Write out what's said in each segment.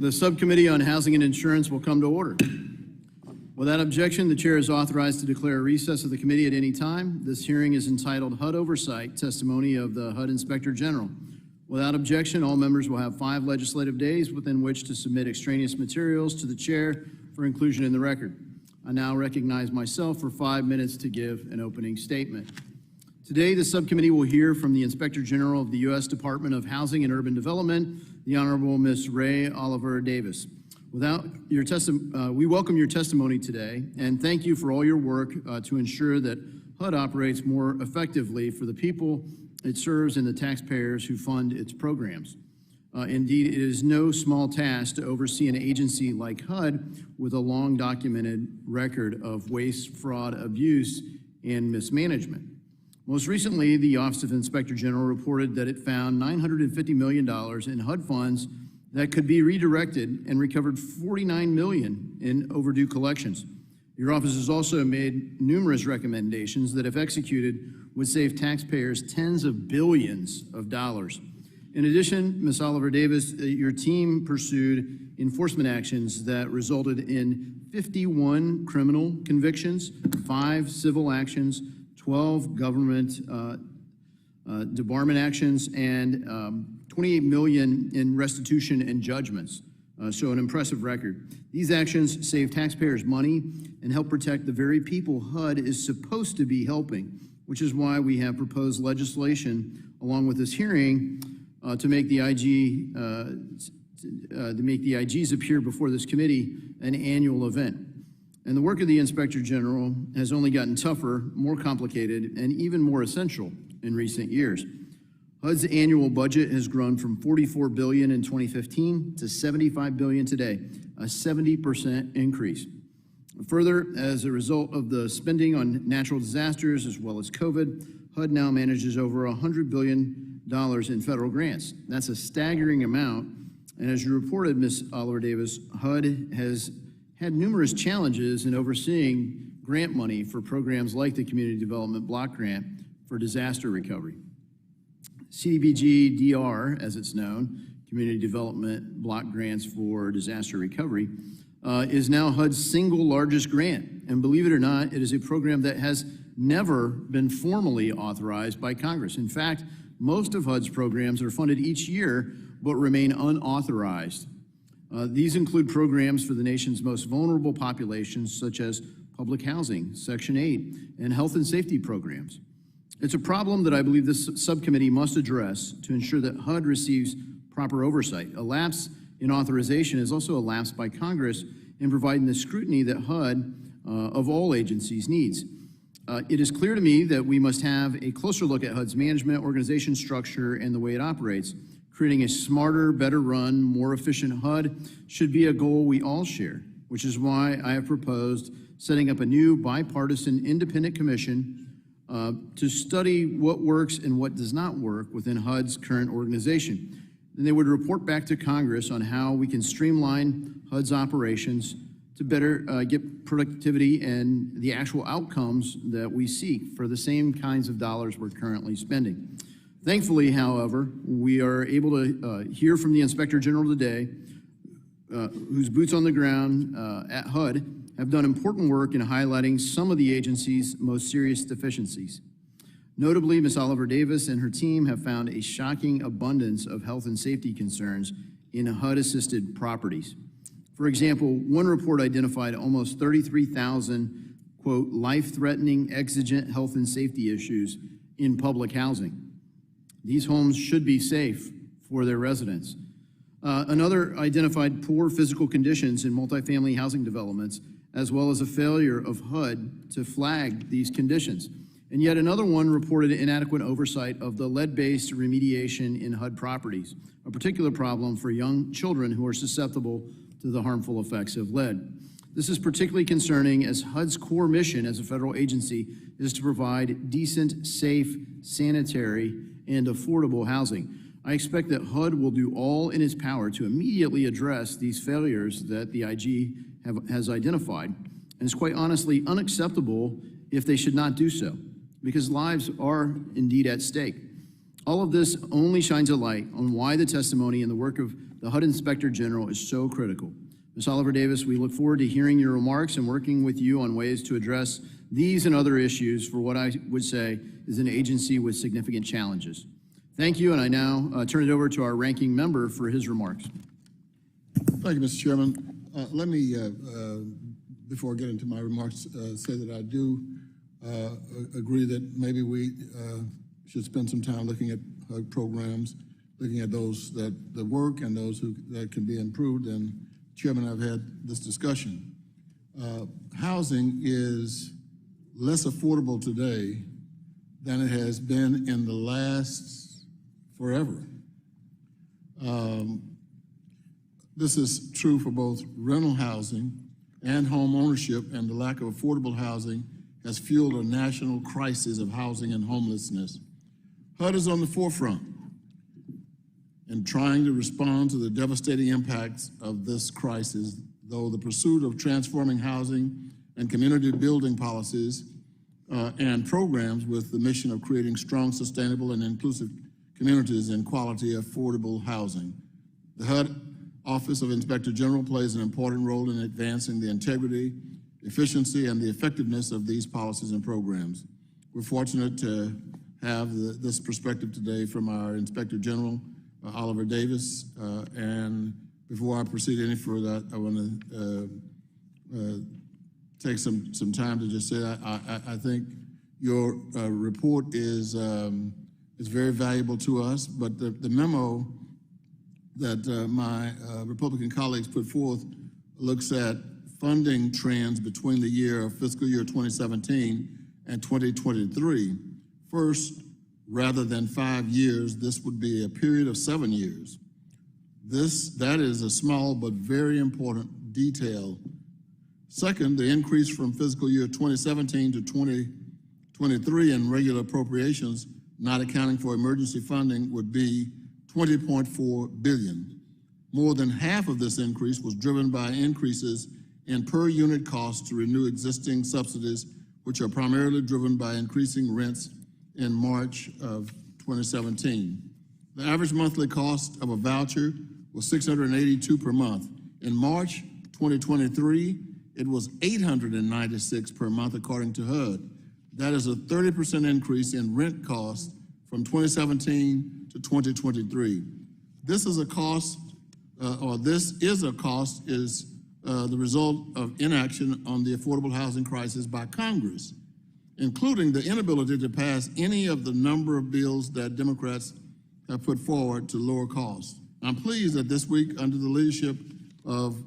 The Subcommittee on Housing and Insurance will come to order. Without objection, the chair is authorized to declare a recess of the committee at any time. This hearing is entitled HUD Oversight, Testimony of the HUD Inspector General. Without objection, all members will have 5 legislative days within which to submit extraneous materials to the chair for inclusion in the record. I now recognize myself for 5 minutes to give an opening statement. Today, the subcommittee will hear from the Inspector General of the U.S. Department of Housing and Urban Development, the Honorable Ms. Ray Oliver Davis. We welcome your testimony today and thank you for all your work to ensure that HUD operates more effectively for the people it serves and the taxpayers who fund its programs. Indeed, it is no small task to oversee an agency like HUD with a long documented record of waste, fraud, abuse, and mismanagement. Most recently, the Office of Inspector General reported that it found $950 million in HUD funds that could be redirected and recovered $49 million in overdue collections. Your office has also made numerous recommendations that, if executed, would save taxpayers tens of billions of dollars. In addition, Ms. Oliver Davis, your team pursued enforcement actions that resulted in 51 criminal convictions, 5 civil actions, 12 government debarment actions, and $28 million in restitution and judgments. So an impressive record. These actions save taxpayers money and help protect the very people HUD is supposed to be helping, which is why we have proposed legislation along with this hearing to make the IGs appear before this committee an annual event. And the work of the Inspector General has only gotten tougher, more complicated, and even more essential in recent years. HUD's annual budget has grown from $44 billion in 2015 to $75 billion today, a 70% increase. Further, as a result of the spending on natural disasters as well as COVID, HUD now manages over $100 billion in federal grants. That's a staggering amount, and as you reported, Ms. Oliver Davis, HUD has had numerous challenges in overseeing grant money for programs like the Community Development Block Grant for disaster recovery. CDBG-DR, as it's known, Community Development Block Grants for Disaster Recovery, is now HUD's single largest grant. And believe it or not, it is a program that has never been formally authorized by Congress. In fact, most of HUD's programs are funded each year, but remain unauthorized. These include programs for the nation's most vulnerable populations, such as public housing, Section 8, and health and safety programs. It's a problem that I believe this subcommittee must address to ensure that HUD receives proper oversight. A lapse in authorization is also a lapse by Congress in providing the scrutiny that HUD of all agencies needs. It is clear to me that we must have a closer look at HUD's management, organization structure, and the way it operates. Creating a smarter, better run, more efficient HUD should be a goal we all share, which is why I have proposed setting up a new bipartisan independent commission to study what works and what does not work within HUD's current organization. Then they would report back to Congress on how we can streamline HUD's operations to better get productivity and the actual outcomes that we seek for the same kinds of dollars we're currently spending. Thankfully, however, we are able to hear from the Inspector General today, whose boots on the ground at HUD have done important work in highlighting some of the agency's most serious deficiencies. Notably, Ms. Oliver Davis and her team have found a shocking abundance of health and safety concerns in HUD-assisted properties. For example, one report identified almost 33,000, quote, life-threatening exigent health and safety issues in public housing. These homes should be safe for their residents. Another identified poor physical conditions in multifamily housing developments, as well as a failure of HUD to flag these conditions. And yet another one reported inadequate oversight of the lead-based remediation in HUD properties, a particular problem for young children who are susceptible to the harmful effects of lead. This is particularly concerning as HUD's core mission as a federal agency is to provide decent, safe, sanitary, and affordable housing. I expect that HUD will do all in its power to immediately address these failures that the IG has identified. And it's quite honestly unacceptable if they should not do so, because lives are indeed at stake. All of this only shines a light on why the testimony and the work of the HUD Inspector General is so critical. Ms. Oliver Davis, we look forward to hearing your remarks and working with you on ways to address these and other issues for what I would say is an agency with significant challenges. Thank you, and I now turn it over to our ranking member for his remarks. Thank you, Mr. Chairman. Let me, before I get into my remarks, say that I do agree that maybe we should spend some time looking at programs, looking at those that work and those that can be improved. And Chairman, I've had this discussion. Housing is less affordable today than it has been in the last forever. This is true for both rental housing and home ownership, and the lack of affordable housing has fueled a national crisis of housing and homelessness. HUD is on the forefront in trying to respond to the devastating impacts of this crisis, though the pursuit of transforming housing and community building policies and programs with the mission of creating strong, sustainable, and inclusive communities and quality, affordable housing. The HUD Office of Inspector General plays an important role in advancing the integrity, efficiency, and the effectiveness of these policies and programs. We're fortunate to have this perspective today from our Inspector General, Oliver Davis. And before I proceed any further, I want to take some time to just say I think your report is very valuable to us, but the memo that my Republican colleagues put forth looks at funding trends between the fiscal year 2017 and 2023. First, rather than 5 years, this would be a period of 7 years. That is a small but very important detail. Second, the increase from fiscal year 2017 to 2023 in regular appropriations, not accounting for emergency funding, would be $20.4 billion. More than half of this increase was driven by increases in per unit costs to renew existing subsidies, which are primarily driven by increasing rents in March of 2017. The average monthly cost of a voucher was $682 per month. In March 2023, it was $896 per month, according to HUD. That is a 30% increase in rent costs from 2017 to 2023. This is the result of inaction on the affordable housing crisis by Congress, including the inability to pass any of the number of bills that Democrats have put forward to lower costs. I'm pleased that this week, under the leadership of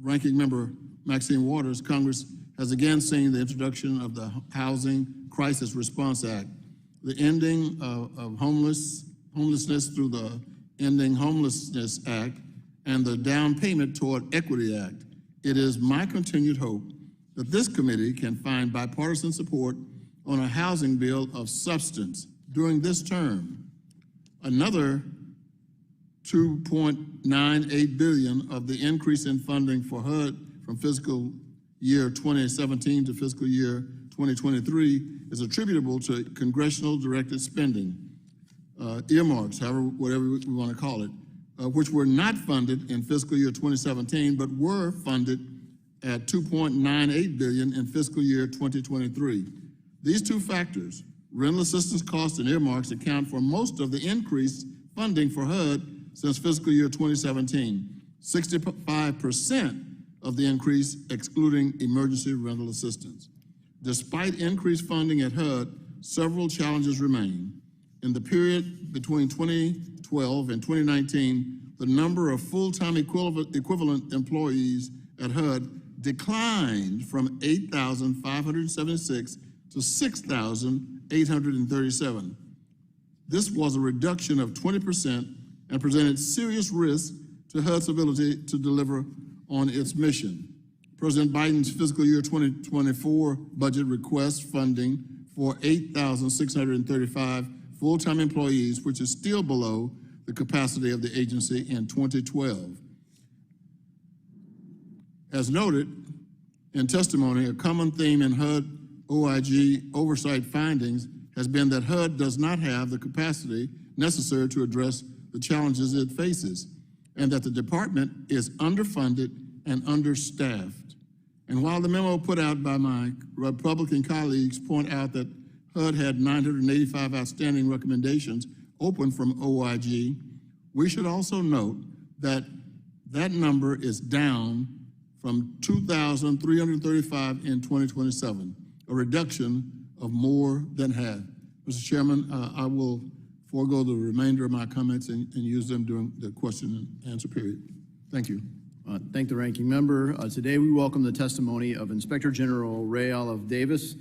Ranking Member Maxine Waters, Congress has again seen the introduction of the Housing Crisis Response Act, the ending of homelessness through the Ending Homelessness Act, and the Down Payment Toward Equity Act. It is my continued hope that this committee can find bipartisan support on a housing bill of substance during this term. Another $2.98 billion of the increase in funding for HUD from fiscal year 2017 to fiscal year 2023 is attributable to congressional directed spending, earmarks, whatever we want to call it, which were not funded in fiscal year 2017, but were funded at $2.98 billion in fiscal year 2023. These two factors, rental assistance costs and earmarks, account for most of the increased funding for HUD since fiscal year 2017, 65% of the increase excluding emergency rental assistance. Despite increased funding at HUD, several challenges remain. In the period between 2012 and 2019, the number of full-time equivalent employees at HUD declined from 8,576 to 6,837. This was a reduction of 20% and presented serious risk to HUD's ability to deliver on its mission. President Biden's fiscal year 2024 budget requests funding for 8,635 full-time employees, which is still below the capacity of the agency in 2012. As noted in testimony, a common theme in HUD OIG oversight findings has been that HUD does not have the capacity necessary to address the challenges it faces, and that the department is underfunded and understaffed. And while the memo put out by my Republican colleagues point out that HUD had 985 outstanding recommendations open from OIG, we should also note that that number is down from 2,335 in 2027, a reduction of more than half. Mr. Chairman, I will forego the remainder of my comments and use them during the question and answer period. Thank you. Thank the ranking member. Today we welcome the testimony of Inspector General Ray Oliver Davis.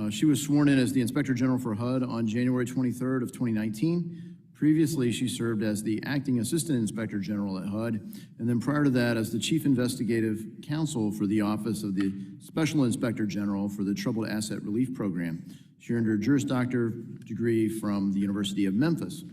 She was sworn in as the Inspector General for HUD on January 23rd of 2019. Previously, she served as the Acting Assistant Inspector General at HUD, and then prior to that as the Chief Investigative Counsel for the Office of the Special Inspector General for the Troubled Asset Relief Program. She earned her Juris Doctor degree from the University of Memphis.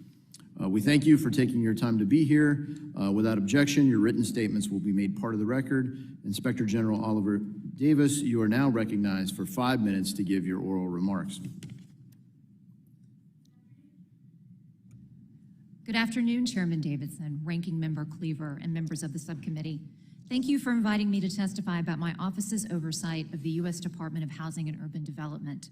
We thank you for taking your time to be here. Without objection, your written statements will be made part of the record. Inspector General Oliver Davis, you are now recognized for 5 minutes to give your oral remarks. Good afternoon, Chairman Davidson, Ranking Member Cleaver, and members of the subcommittee. Thank you for inviting me to testify about my office's oversight of the U.S. Department of Housing and Urban Development.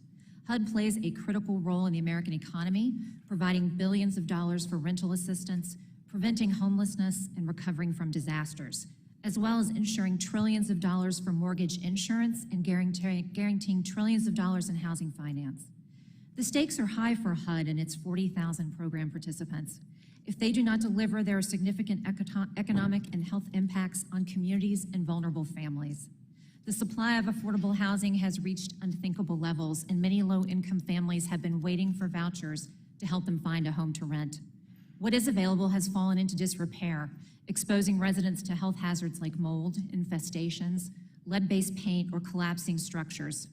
HUD plays a critical role in the American economy, providing billions of dollars for rental assistance, preventing homelessness, and recovering from disasters, as well as ensuring trillions of dollars for mortgage insurance and guaranteeing trillions of dollars in housing finance. The stakes are high for HUD and its 40,000 program participants. If they do not deliver, there are significant economic and health impacts on communities and vulnerable families. The supply of affordable housing has reached unthinkable levels, and many low-income families have been waiting for vouchers to help them find a home to rent. What is available has fallen into disrepair, exposing residents to health hazards like mold, infestations, lead-based paint, or collapsing structures.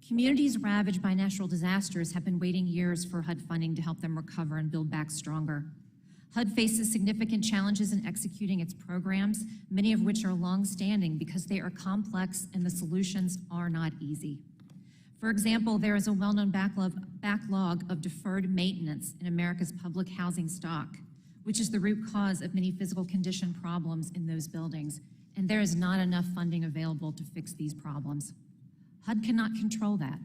Communities ravaged by natural disasters have been waiting years for HUD funding to help them recover and build back stronger. HUD faces significant challenges in executing its programs, many of which are long-standing because they are complex and the solutions are not easy. For example, there is a well-known backlog of deferred maintenance in America's public housing stock, which is the root cause of many physical condition problems in those buildings, and there is not enough funding available to fix these problems. HUD cannot control that,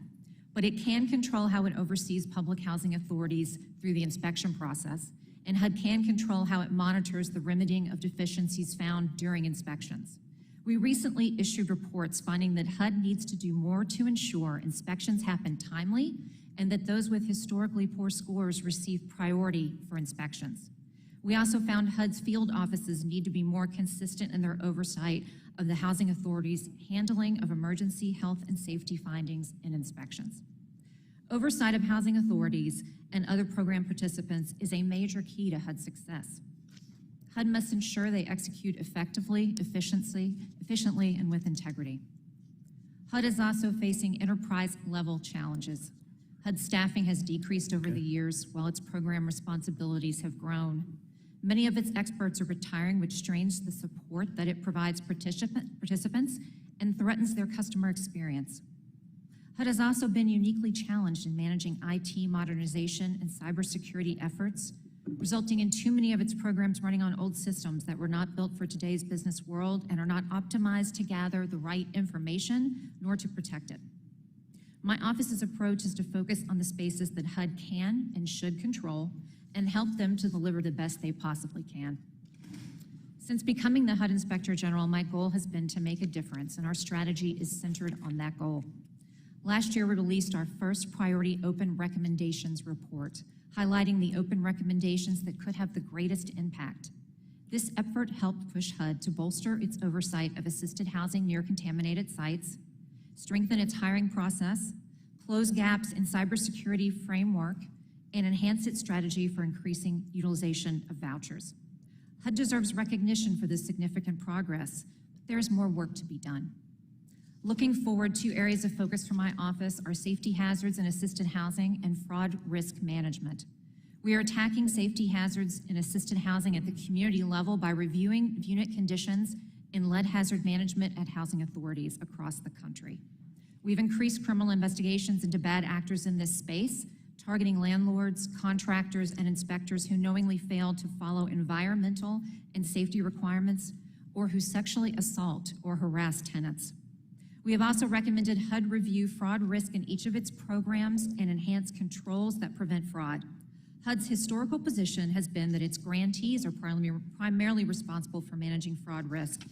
but it can control how it oversees public housing authorities through the inspection process, and HUD can control how it monitors the remedying of deficiencies found during inspections. We recently issued reports finding that HUD needs to do more to ensure inspections happen timely and that those with historically poor scores receive priority for inspections. We also found HUD's field offices need to be more consistent in their oversight of the housing authorities' handling of emergency health and safety findings and inspections. Oversight of housing authorities and other program participants is a major key to HUD's success. HUD must ensure they execute effectively, efficiently, and with integrity. HUD is also facing enterprise-level challenges. HUD's staffing has decreased over the years while its program responsibilities have grown. Many of its experts are retiring, which strains the support that it provides participants and threatens their customer experience. HUD has also been uniquely challenged in managing IT modernization and cybersecurity efforts, resulting in too many of its programs running on old systems that were not built for today's business world and are not optimized to gather the right information nor to protect it. My office's approach is to focus on the spaces that HUD can and should control and help them to deliver the best they possibly can. Since becoming the HUD Inspector General, my goal has been to make a difference, and our strategy is centered on that goal. Last year, we released our first Priority Open Recommendations report, highlighting the open recommendations that could have the greatest impact. This effort helped push HUD to bolster its oversight of assisted housing near contaminated sites, strengthen its hiring process, close gaps in cybersecurity framework, and enhance its strategy for increasing utilization of vouchers. HUD deserves recognition for this significant progress, but there is more work to be done. Looking forward, 2 areas of focus for my office are safety hazards in assisted housing and fraud risk management. We are attacking safety hazards in assisted housing at the community level by reviewing unit conditions and lead hazard management at housing authorities across the country. We've increased criminal investigations into bad actors in this space, targeting landlords, contractors, and inspectors who knowingly fail to follow environmental and safety requirements or who sexually assault or harass tenants. We have also recommended HUD review fraud risk in each of its programs and enhance controls that prevent fraud. HUD's historical position has been that its grantees are primarily responsible for managing fraud risk.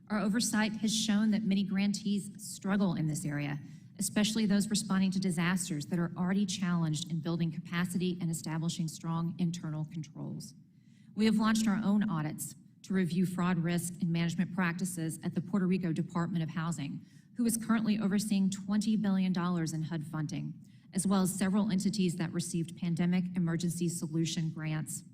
Our oversight has shown that many grantees struggle in this area, especially those responding to disasters that are already challenged in building capacity and establishing strong internal controls. We have launched our own audits to review fraud risk and management practices at the Puerto Rico Department of Housing, who is currently overseeing $20 billion in HUD funding, as well as several entities that received pandemic emergency solution grants.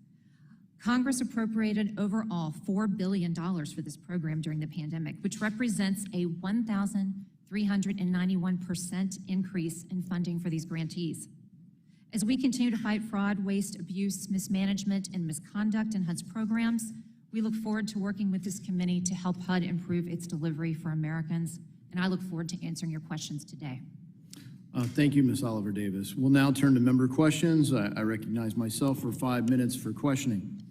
Congress appropriated overall $4 billion for this program during the pandemic, which represents a 1,391% increase in funding for these grantees. As we continue to fight fraud, waste, abuse, mismanagement, and misconduct in HUD's programs, we look forward to working with this committee to help HUD improve its delivery for Americans, and I look forward to answering your questions today. Thank you, Ms. Oliver Davis. We'll now turn to member questions. I recognize myself for 5 minutes for questioning.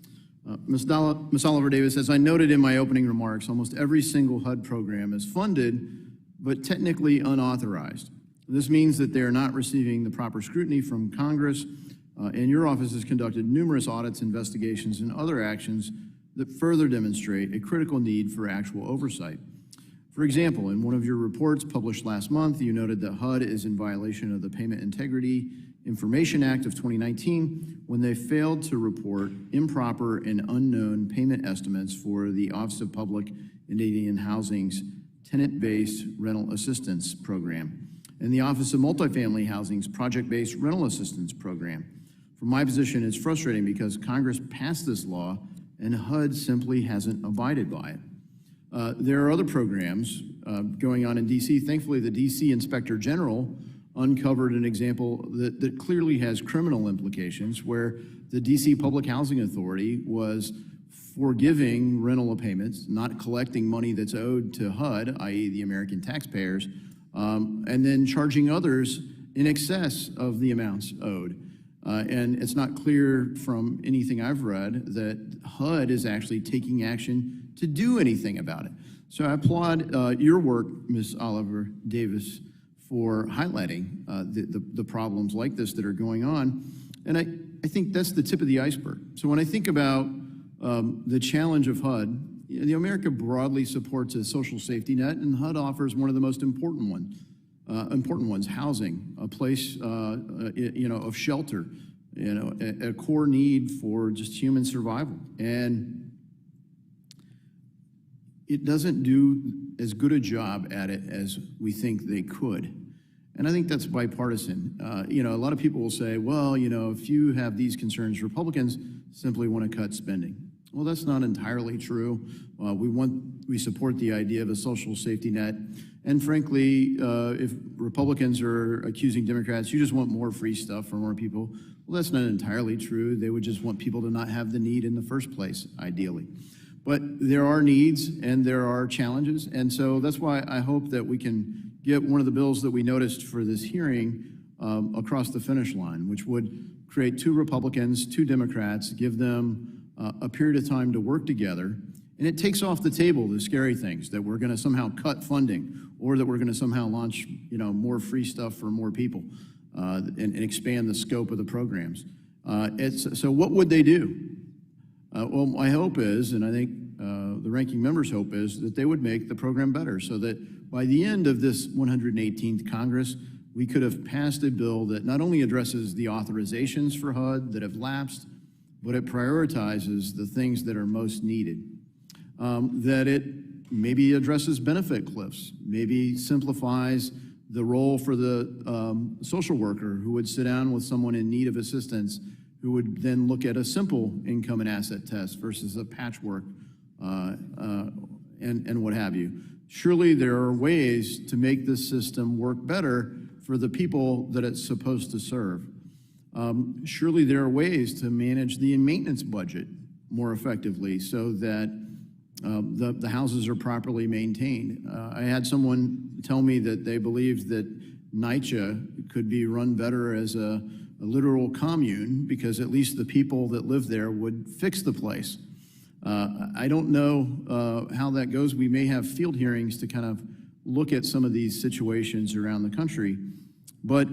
Ms. Oliver Davis, as I noted in my opening remarks, almost every single HUD program is funded, but technically unauthorized. This means that they are not receiving the proper scrutiny from Congress, and your office has conducted numerous audits, investigations, and other actions that further demonstrate a critical need for actual oversight. For example, in one of your reports published last month, you noted that HUD is in violation of the Payment Integrity Information Act of 2019 when they failed to report improper and unknown payment estimates for the Office of Public and Indian Housing's tenant-based rental assistance program and the Office of Multifamily Housing's project-based rental assistance program. From my position, it's frustrating because Congress passed this law and HUD simply hasn't abided by it. There are other programs going on in DC. Thankfully, the DC Inspector General uncovered an example that clearly has criminal implications where the DC Public Housing Authority was forgiving rental payments, not collecting money that's owed to HUD, i.e. the American taxpayers, and then charging others in excess of the amounts owed. And it's not clear from anything I've read that HUD is actually taking action to do anything about it. So I applaud your work, Ms. Oliver Davis, for highlighting the problems like this that are going on. And I think that's the tip of the iceberg. So when I think about the challenge of HUD, America broadly supports a social safety net, and HUD offers one of the most important ones, housing, a place of shelter, a core need for just human survival. And it doesn't do as good a job at it as we think they could. And I think that's bipartisan. A lot of people will say, well, if you have these concerns, Republicans simply want to cut spending. Well, that's not entirely true. We support the idea of a social safety net. And frankly, if Republicans are accusing Democrats, you just want more free stuff for more people. Well, that's not entirely true. They would just want people to not have the need in the first place, ideally. But there are needs and there are challenges. And so that's why I hope that we can get one of the bills that we noticed for this hearing across the finish line, which would create 2 Republicans, 2 Democrats, give them a period of time to work together. And it takes off the table the scary things that we're going to somehow cut funding or that we're going to somehow launch more free stuff for more people and expand the scope of the programs. So what would they do? Well, my hope is, and I think the ranking member's hope is, that they would make the program better so that by the end of this 118th Congress, we could have passed a bill that not only addresses the authorizations for HUD that have lapsed, but it prioritizes the things that are most needed. That it maybe addresses benefit cliffs, maybe simplifies the role for the social worker who would sit down with someone in need of assistance, who would then look at a simple income and asset test versus a patchwork and what have you. Surely there are ways to make this system work better for the people that it's supposed to serve. Surely there are ways to manage the maintenance budget more effectively so that the houses are properly maintained. I had someone tell me that they believed that NYCHA could be run better as a literal commune, because at least the people that live there would fix the place. I don't know how that goes. We may have field hearings to kind of look at some of these situations around the country. But,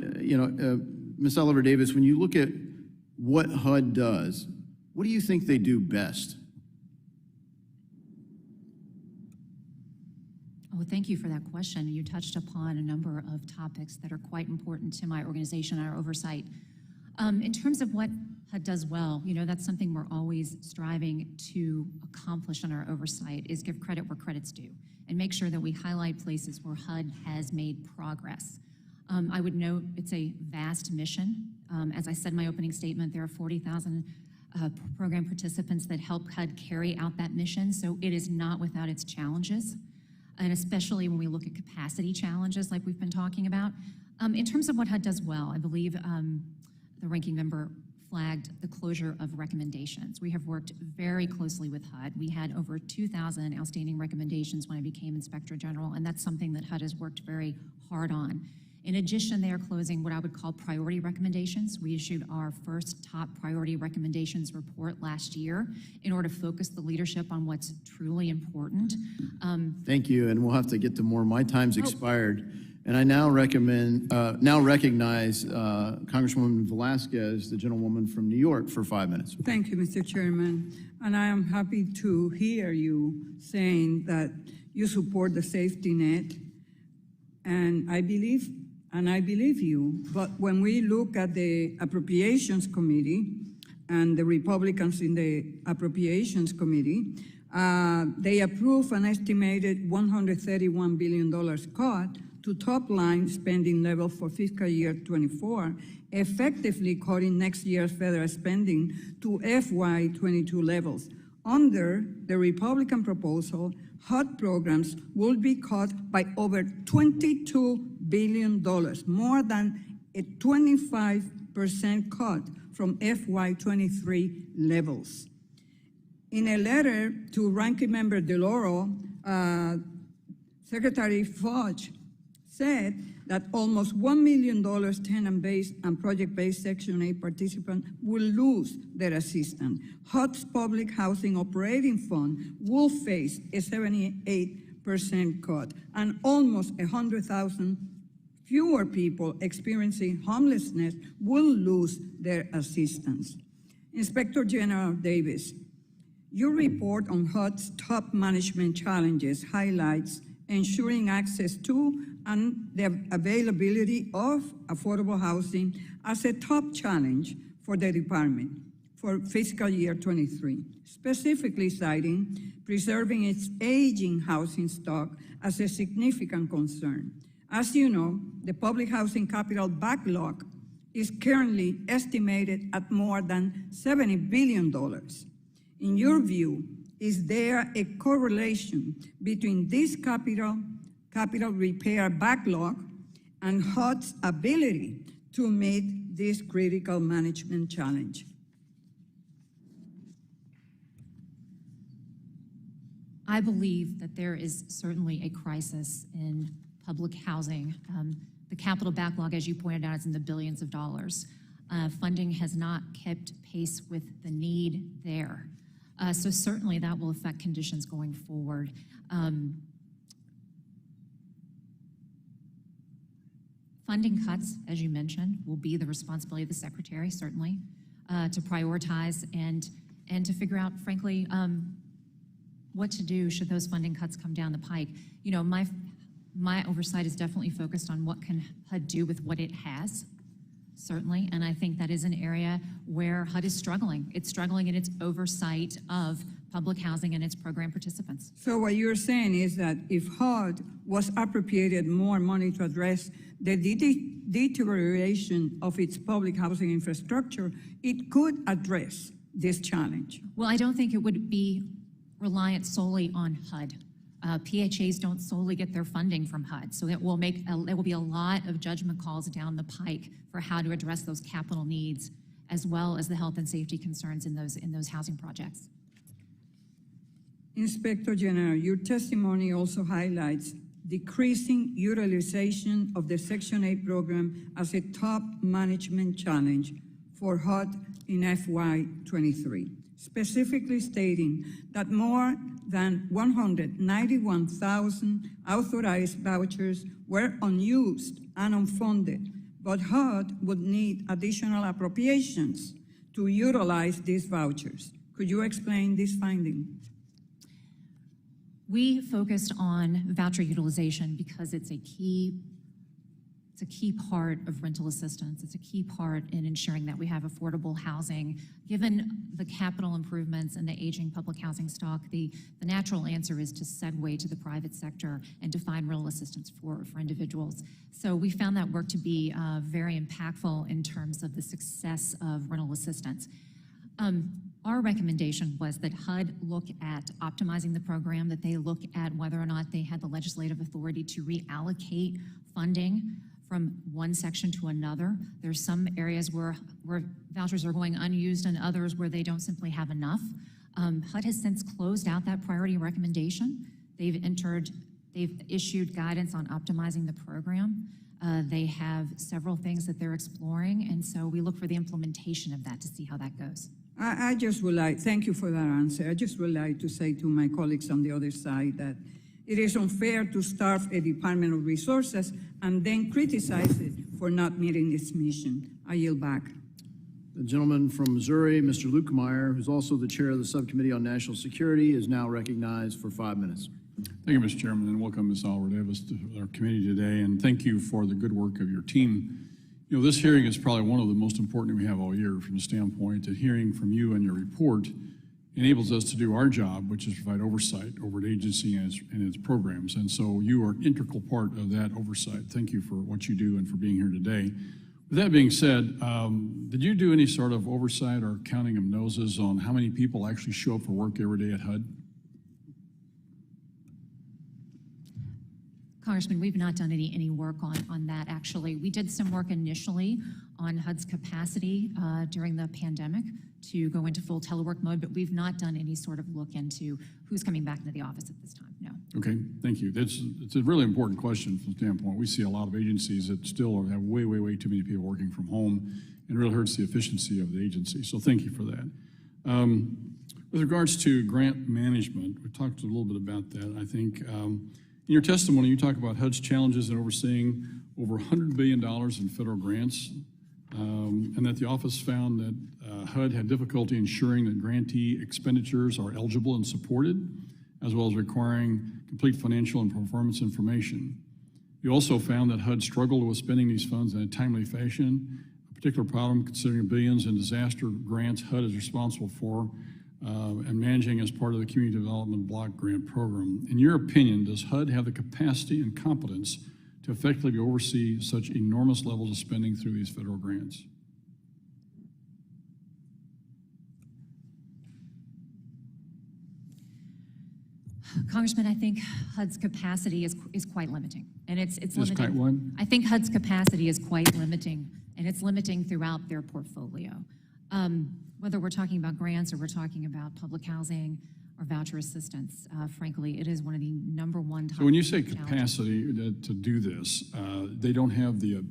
Ms. Oliver Davis, when you look at what HUD does, what do you think they do best? Oh, thank you for that question. You touched upon a number of topics that are quite important to my organization, our oversight. In terms of what HUD does well, that's something we're always striving to accomplish on our oversight, is give credit where credit's due and make sure that we highlight places where HUD has made progress. I would note it's a vast mission. As I said in my opening statement, there are 40,000 program participants that help HUD carry out that mission, so it is not without its challenges, and especially when we look at capacity challenges like we've been talking about. In terms of what HUD does well, I believe the ranking member flagged the closure of recommendations. We have worked very closely with HUD. We had over 2,000 outstanding recommendations when I became Inspector General, and that's something that HUD has worked very hard on. In addition, they are closing what I would call priority recommendations. We issued our first top priority recommendations report last year in order to focus the leadership on what's truly important. Thank you, and we'll have to get to more. My time's expired. And I now recognize Congresswoman Velasquez, the gentlewoman from New York, for 5 minutes. Thank you, Mr. Chairman. And I am happy to hear you saying that you support the safety net. And I believe you, but when we look at the Appropriations Committee and the Republicans in the Appropriations Committee, they approve an estimated $131 billion cut to top-line spending level for fiscal year 24, effectively cutting next year's federal spending to FY22 levels. Under the Republican proposal, HUD programs will be cut by over $22 billion, more than a 25% cut from FY23 levels. In a letter to Ranking Member DeLauro, Secretary Fudge said that almost $1 million tenant-based and project-based Section 8 participants will lose their assistance. HUD's Public Housing Operating Fund will face a 78% cut, and almost 100,000 fewer people experiencing homelessness will lose their assistance. Inspector General Davis, your report on HUD's top management challenges highlights ensuring access to and the availability of affordable housing as a top challenge for the department for fiscal year 23, specifically citing preserving its aging housing stock as a significant concern. As you know, the public housing capital backlog is currently estimated at more than $70 billion. In your view, is there a correlation between this capital repair backlog and HUD's ability to meet this critical management challenge? I believe that there is certainly a crisis in public housing. The capital backlog, as you pointed out, is in the billions of dollars. Funding has not kept pace with the need there. So certainly that will affect conditions going forward. Funding cuts, as you mentioned, will be the responsibility of the Secretary, certainly, to prioritize and to figure out, frankly, what to do should those funding cuts come down the pike. You know, my oversight is definitely focused on what can HUD do with what it has, certainly, and I think that is an area where HUD is struggling. It's struggling in its oversight of public housing and its program participants. So what you're saying is that if HUD was appropriated more money to address the deterioration of its public housing infrastructure, it could address this challenge. Well, I don't think it would be reliant solely on HUD. PHAs don't solely get their funding from HUD, so it will be a lot of judgment calls down the pike for how to address those capital needs, as well as the health and safety concerns in those housing projects. Inspector General, your testimony also highlights decreasing utilization of the Section 8 program as a top management challenge for HUD in FY23, specifically stating that more than 191,000 authorized vouchers were unused and unfunded, but HUD would need additional appropriations to utilize these vouchers. Could you explain this finding? We focused on voucher utilization because it's a key part of rental assistance. It's a key part in ensuring that we have affordable housing. Given the capital improvements and the aging public housing stock, the natural answer is to segue to the private sector and to find rental assistance for individuals. So we found that work to be very impactful in terms of the success of rental assistance. Our recommendation was that HUD look at optimizing the program, that they look at whether or not they had the legislative authority to reallocate funding from one section to another. There's some areas where vouchers are going unused and others where they don't simply have enough. HUD has since closed out that priority recommendation. They've issued guidance on optimizing the program. They have several things that they're exploring, and so we look for the implementation of that to see how that goes. I just would like, thank you for that answer. I just would like to say to my colleagues on the other side that it is unfair to starve a Department of Resources and then criticize it for not meeting its mission. I yield back. The gentleman from Missouri, Mr. Lukemeyer, who's also the chair of the Subcommittee on National Security, is now recognized for 5 minutes. Thank you, Mr. Chairman, and welcome Ms. Alvarez to our committee today, and thank you for the good work of your team. You know, this hearing is probably one of the most important we have all year from the standpoint that hearing from you and your report enables us to do our job, which is provide oversight over the agency and its programs. And so you are an integral part of that oversight. Thank you for what you do and for being here today. With that being said, did you do any sort of oversight or counting of noses on how many people actually show up for work every day at HUD? Congressman, we've not done any work on that, actually. We did some work initially on HUD's capacity during the pandemic to go into full telework mode, but we've not done any sort of look into who's coming back into the office at this time, no. Okay, thank you. It's a really important question from the standpoint. We see a lot of agencies that still have way too many people working from home, and it really hurts the efficiency of the agency, so thank you for that. With regards to grant management, we talked a little bit about that, I think. In your testimony, you talk about HUD's challenges in overseeing over $100 billion in federal grants, and that the office found that HUD had difficulty ensuring that grantee expenditures are eligible and supported, as well as requiring complete financial and performance information. You also found that HUD struggled with spending these funds in a timely fashion, a particular problem considering billions in disaster grants HUD is responsible for and managing as part of the Community Development Block Grant Program. In your opinion, does HUD have the capacity and competence to effectively oversee such enormous levels of spending through these federal grants? Congressman, I think HUD's capacity is quite limiting, and it's limiting. Quite what? I think HUD's capacity is quite limiting, and it's limiting throughout their portfolio. Whether we're talking about grants or we're talking about public housing or voucher assistance, frankly, it is one of the #1 top. So when you say challenges. capacity to do this, they don't have the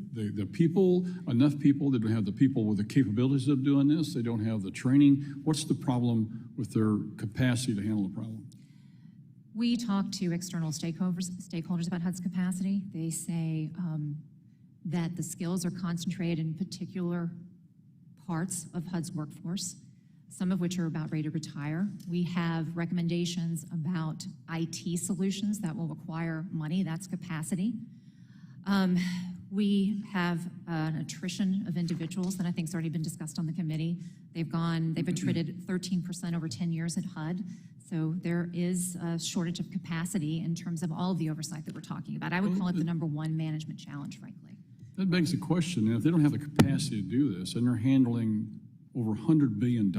people, enough people. They don't have the people with the capabilities of doing this. They don't have the training. What's the problem with their capacity to handle the problem? We talk to external stakeholders about HUD's capacity. They say that the skills are concentrated in particular parts of HUD's workforce, some of which are about ready to retire. We have recommendations about IT solutions that will require money. That's capacity. We have an attrition of individuals that I think has already been discussed on the committee. They've attrited 13% over 10 years at HUD. So there is a shortage of capacity in terms of all of the oversight that we're talking about. I would call it the #1 management challenge, frankly. That begs the question, if they don't have the capacity to do this and they're handling over $100 billion,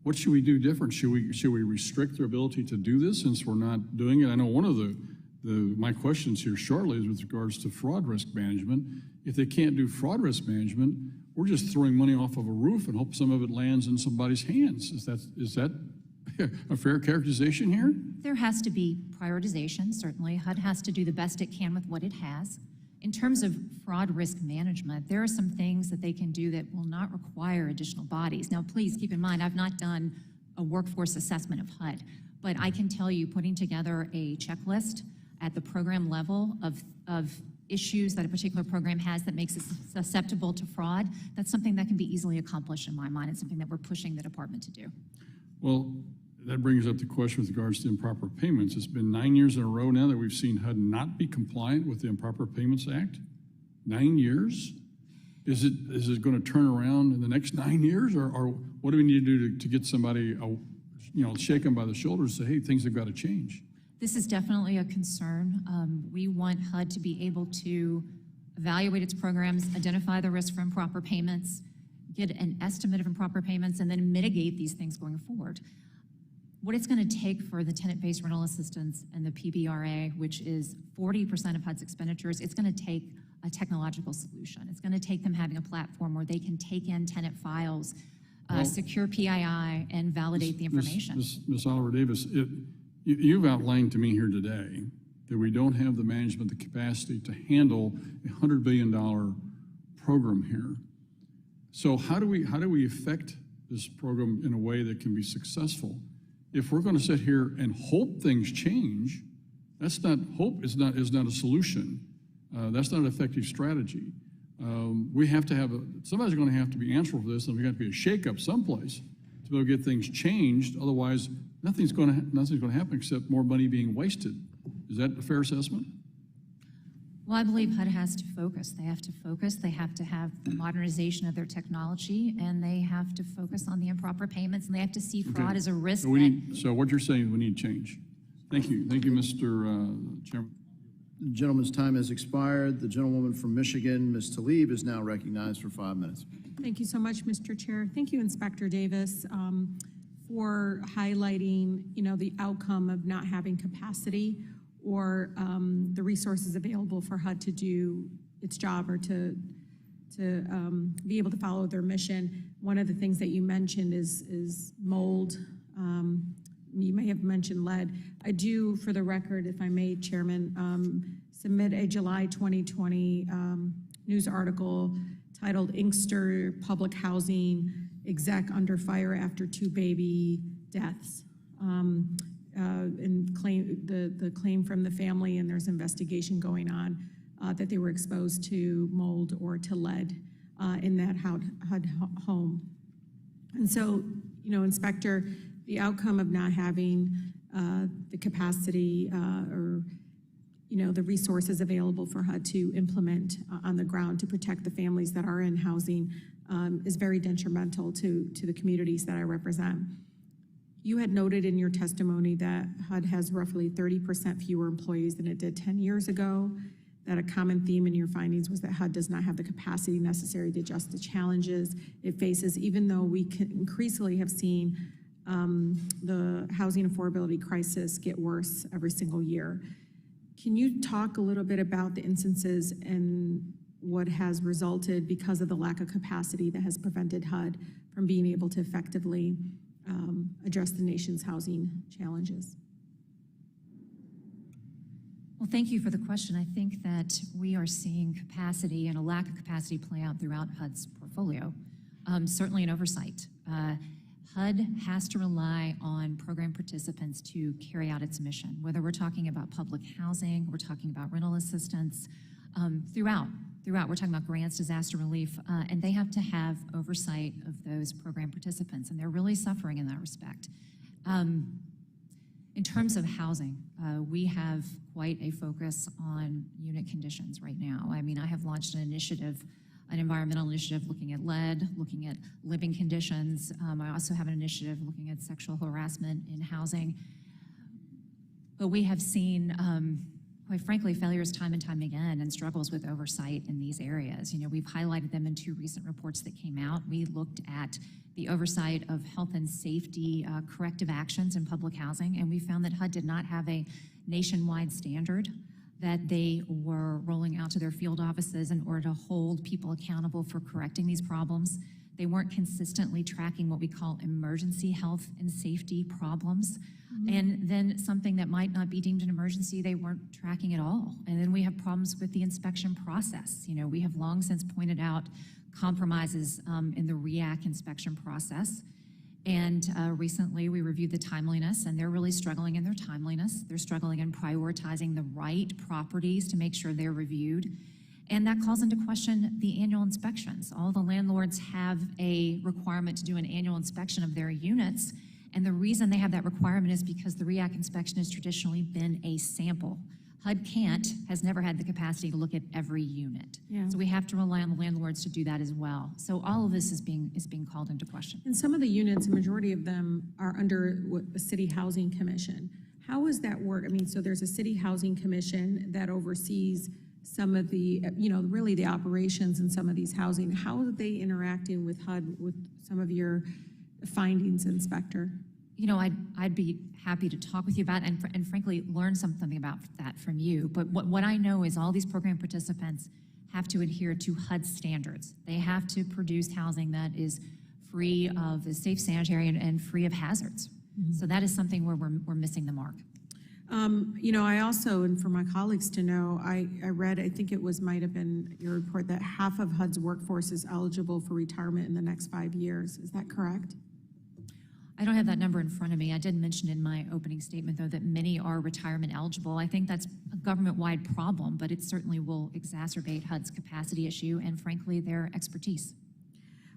what should we do different? Should we restrict their ability to do this since we're not doing it? I know one of my questions here shortly is with regards to fraud risk management. If they can't do fraud risk management, we're just throwing money off of a roof and hope some of it lands in somebody's hands. Is that a fair characterization here? There has to be prioritization, certainly. HUD has to do the best it can with what it has. In terms of fraud risk management, there are some things that they can do that will not require additional bodies. Now, please keep in mind, I've not done a workforce assessment of HUD, but I can tell you putting together a checklist at the program level of issues that a particular program has that makes it susceptible to fraud, that's something that can be easily accomplished in my mind. It's something that we're pushing the department to do. Well, that brings up the question with regards to improper payments. It's been 9 years in a row now that we've seen HUD not be compliant with the Improper Payments Act. 9 years? Is it going to turn around in the next 9 years, or what do we need to do to get somebody, shake them by the shoulders and say, hey, things have got to change? This is definitely a concern. We want HUD to be able to evaluate its programs, identify the risk for improper payments, get an estimate of improper payments, and then mitigate these things going forward. What it's going to take for the tenant-based rental assistance and the PBRA, which is 40% of HUD's expenditures, it's going to take a technological solution. It's going to take them having a platform where they can take in tenant files, secure PII, and validate the information. Ms. Oliver Davis, you've outlined to me here today that we don't have the management, the capacity to handle a $100 billion program here. So how do we affect this program in a way that can be successful? If we're going to sit here and hope things change, hope is not a solution. That's not an effective strategy. We have to have somebody's going to have to be answerable for this, and we got to be a shakeup someplace to be able to get things changed. Otherwise, nothing's going to happen except more money being wasted. Is that a fair assessment? Well, I believe HUD has to focus. They have to focus. They have to have the modernization of their technology, and they have to focus on the improper payments, and they have to see fraud as a risk. So what you're saying is we need change. Thank you. Thank you, Mr. Chairman. The gentleman's time has expired. The gentlewoman from Michigan, Ms. Tlaib, is now recognized for 5 minutes. Thank you so much, Mr. Chair. Thank you, Inspector Davis, for highlighting, the outcome of not having capacity or the resources available for HUD to do its job or to be able to follow their mission. One of the things that you mentioned is mold. You may have mentioned lead. I do, for the record, if I may, Chairman, submit a July 2020 news article titled Inkster Public Housing Exec Under Fire After 2 Baby Deaths. And the claim from the family, and there's investigation going on that they were exposed to mold or to lead in that HUD home. And so, Inspector, the outcome of not having the capacity or the resources available for HUD to implement on the ground to protect the families that are in housing is very detrimental to the communities that I represent. You had noted in your testimony that HUD has roughly 30% fewer employees than it did 10 years ago, that a common theme in your findings was that HUD does not have the capacity necessary to adjust the challenges it faces, even though we increasingly have seen the housing affordability crisis get worse every single year. Can you talk a little bit about the instances and what has resulted because of the lack of capacity that has prevented HUD from being able to effectively address the nation's housing challenges? Well, thank you for the question. I think that we are seeing capacity and a lack of capacity play out throughout HUD's portfolio, certainly in oversight. HUD has to rely on program participants to carry out its mission, whether we're talking about public housing, we're talking about rental assistance, throughout. We're talking about grants, disaster relief, and they have to have oversight of those program participants, and they're really suffering in that respect. In terms of housing, we have quite a focus on unit conditions right now. I mean, I have launched an initiative, an environmental initiative looking at lead, looking at living conditions. I also have an initiative looking at sexual harassment in housing. But we have seen, quite frankly, failures time and time again and struggles with oversight in these areas. We've highlighted them in 2 recent reports that came out. We looked at the oversight of health and safety corrective actions in public housing, and we found that HUD did not have a nationwide standard that they were rolling out to their field offices in order to hold people accountable for correcting these problems. They weren't consistently tracking what we call emergency health and safety problems. And then something that might not be deemed an emergency, they weren't tracking at all. And then we have problems with the inspection process. You know, we have long since pointed out compromises in the REAC inspection process. And recently we reviewed the timeliness, and they're really struggling in their timeliness. They're struggling in prioritizing the right properties to make sure they're reviewed. And that calls into question the annual inspections. All the landlords have a requirement to do an annual inspection of their units. And the reason they have that requirement is because the REAC inspection has traditionally been a sample. HUD has never had the capacity to look at every unit. Yeah. So we have to rely on the landlords to do that as well. So all of this is being called into question. And some of the units, a majority of them are under the City Housing Commission. How does that work? I mean, so there's a City Housing Commission that oversees some of the, really the operations in some of these housing. How are they interacting with HUD with some of your findings, Inspector? You know, I'd be happy to talk with you about and frankly learn something about that from you. But what I know is all these program participants have to adhere to HUD standards. They have to produce housing that is free of is safe, sanitary, and free of hazards. So that is something where we're missing the mark. I also, and for my colleagues to know, I read, I think it might have been your report, that half of HUD's workforce is eligible for retirement in the next 5 years. Is that correct? I don't have that number in front of me. I did mention in my opening statement, though, that many are retirement eligible. I think that's a government-wide problem, but it certainly will exacerbate HUD's capacity issue and, frankly, their expertise.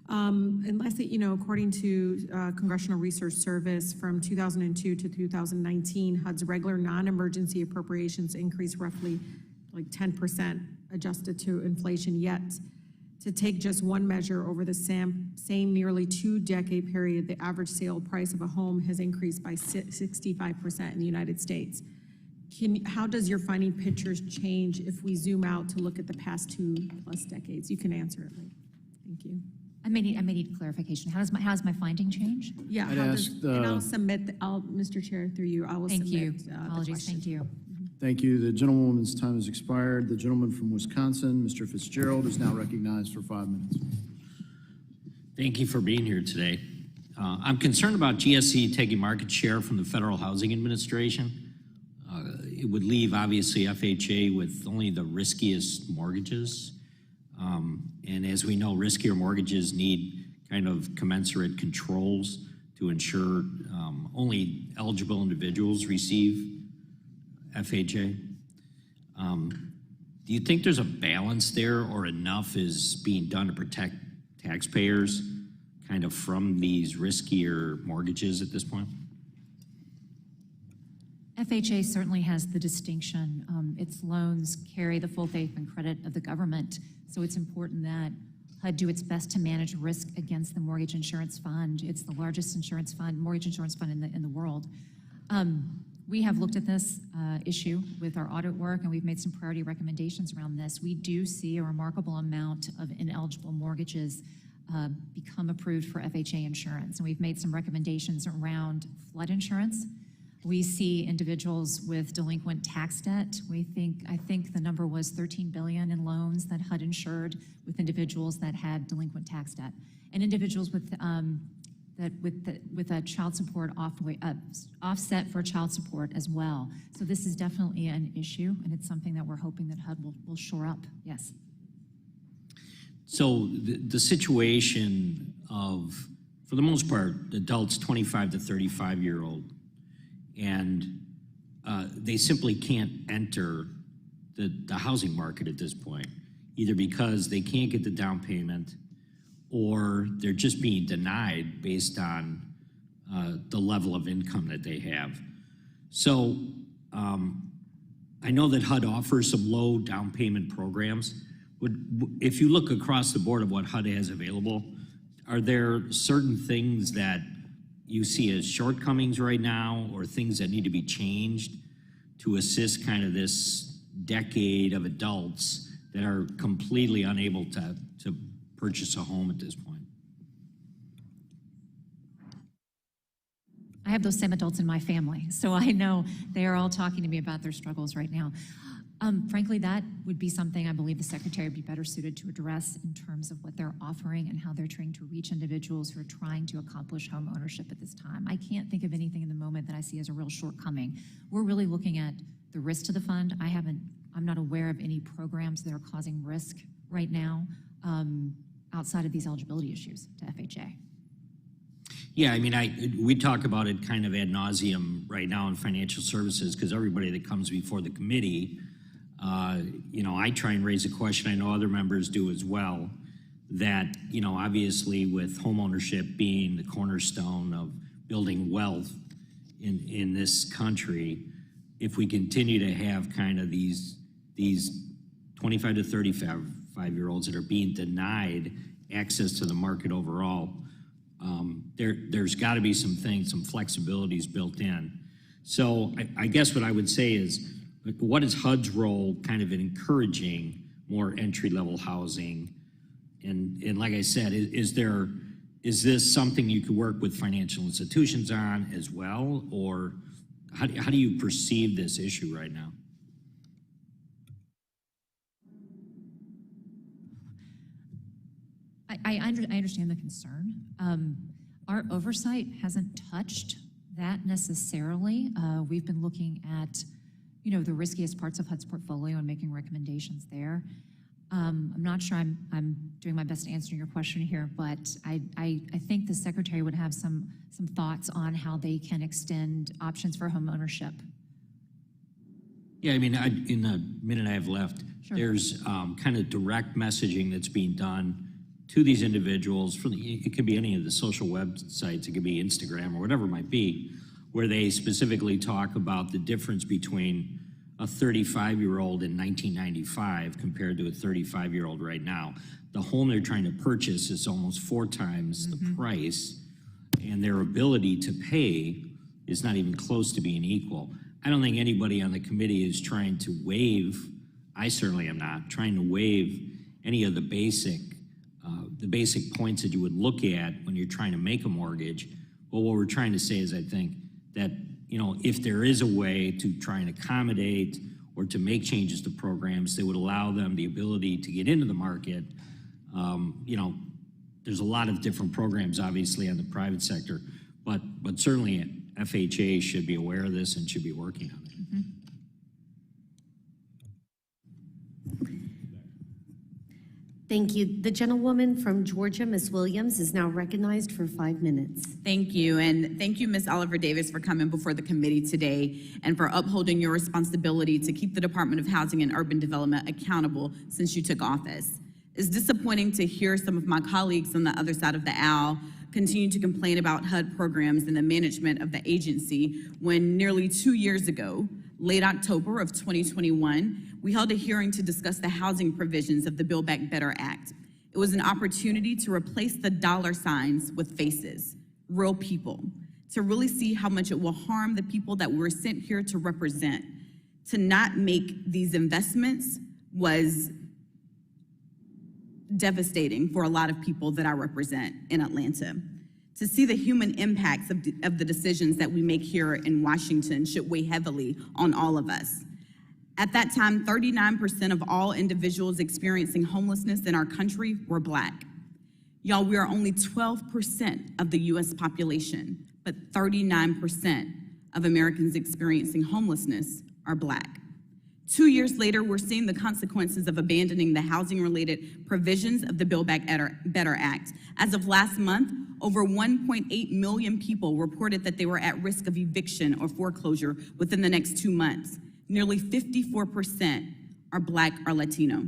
Unless, according to Congressional Research Service, from 2002 to 2019, HUD's regular non-emergency appropriations increased roughly like 10% adjusted to inflation, yet to take just one measure over the same nearly 2-decade period, the average sale price of a home has increased by 65% in the United States. How does your finding pictures change if we zoom out to look at the past 2+ decades? You can answer it later. Thank you. I may need clarification. How does my finding change? Yeah, I'd ask, and I'll submit, Mr. Chair, through you, I will Thank submit you. the Apologies. question. Thank you. Thank you. The gentlewoman's time has expired. The gentleman from Wisconsin, Mr. Fitzgerald, is now recognized for 5 minutes. Thank you for being here today. I'm concerned about GSE taking market share from the Federal Housing Administration. It would leave, obviously, FHA with only the riskiest mortgages. And as we know, riskier mortgages need kind of commensurate controls to ensure only eligible individuals receive FHA. Do you think there's a balance there, or enough is being done to protect taxpayers kind of from these riskier mortgages at this point? FHA certainly has the distinction. Its loans carry the full faith and credit of the government, so it's important that HUD do its best to manage risk against the mortgage insurance fund. It's the largest mortgage insurance fund in the world. We have looked at this issue with our audit work, and we've made some priority recommendations around this. We do see a remarkable amount of ineligible mortgages become approved for FHA insurance, and we've made some recommendations around flood insurance. We see individuals with delinquent tax debt. I think the number was $13 billion in loans that HUD insured with individuals that had delinquent tax debt, and individuals with a child support offset for child support as well. So this is definitely an issue, and it's something that we're hoping that HUD will shore up. Yes. So the situation of, for the most part, adults 25 to 35-year-old, and they simply can't enter the housing market at this point, either because they can't get the down payment or they're just being denied based on the level of income that they have. So I know that HUD offers some low down payment programs. If you look across the board of what HUD has available, are there certain things that you see as shortcomings right now, or things that need to be changed to assist kind of this decade of adults that are completely unable to purchase a home at this point? I have those same adults in my family, so I know they are all talking to me about their struggles right now. Frankly, that would be something I believe the secretary would be better suited to address in terms of what they're offering and how they're trying to reach individuals who are trying to accomplish home ownership at this time. I can't think of anything in the moment that I see as a real shortcoming. We're really looking at the risk to the fund. I'm not aware of any programs that are causing risk right now outside of these eligibility issues to FHA. Yeah, I mean, we talk about it kind of ad nauseum right now in financial services because everybody that comes before the committee, I try and raise a question, I know other members do as well, that, obviously with homeownership being the cornerstone of building wealth in this country, if we continue to have kind of these 25 to 35-year-olds that are being denied access to the market overall, there's got to be some flexibilities built in. So I guess what I would say is, what is HUD's role kind of in encouraging more entry-level housing? And like I said, is this something you could work with financial institutions on as well? Or how do you perceive this issue right now? I understand the concern. Our oversight hasn't touched that necessarily. We've been looking at, the riskiest parts of HUD's portfolio and making recommendations there. I'm not sure I'm doing my best to answer your question here, but I think the secretary would have some thoughts on how they can extend options for home ownership. Yeah, I mean, in the minute I have left, Sure. There's kind of direct messaging that's being done to these individuals. It could be any of the social websites, it could be Instagram or whatever it might be, where they specifically talk about the difference between a 35-year-old in 1995 compared to a 35-year-old right now. The home they're trying to purchase is almost 4 times the price, and their ability to pay is not even close to being equal. I don't think anybody on the committee is trying to waive, I certainly am not, trying to waive any of the basic points that you would look at when you're trying to make a mortgage. But what we're trying to say is, I think, that if there is a way to try and accommodate or to make changes to programs that would allow them the ability to get into the market, there's a lot of different programs, obviously, on the private sector, but certainly FHA should be aware of this and should be working on it. Thank you. The gentlewoman from Georgia, Ms. Williams, is now recognized for 5 minutes. Thank you, and thank you, Ms. Oliver Davis, for coming before the committee today and for upholding your responsibility to keep the Department of Housing and Urban Development accountable since you took office. It's disappointing to hear some of my colleagues on the other side of the aisle continue to complain about HUD programs and the management of the agency when nearly 2 years ago, late October of 2021, we held a hearing to discuss the housing provisions of the Build Back Better Act. It was an opportunity to replace the dollar signs with faces, real people, to really see how much it will harm the people that we're sent here to represent. To not make these investments was devastating for a lot of people that I represent in Atlanta. To see the human impacts of the decisions that we make here in Washington should weigh heavily on all of us. At that time, 39% of all individuals experiencing homelessness in our country were Black. Y'all, we are only 12% of the US population, but 39% of Americans experiencing homelessness are Black. 2 years later, we're seeing the consequences of abandoning the housing-related provisions of the Build Back Better Act. As of last month, over 1.8 million people reported that they were at risk of eviction or foreclosure within the next 2 months. Nearly 54% are Black or Latino.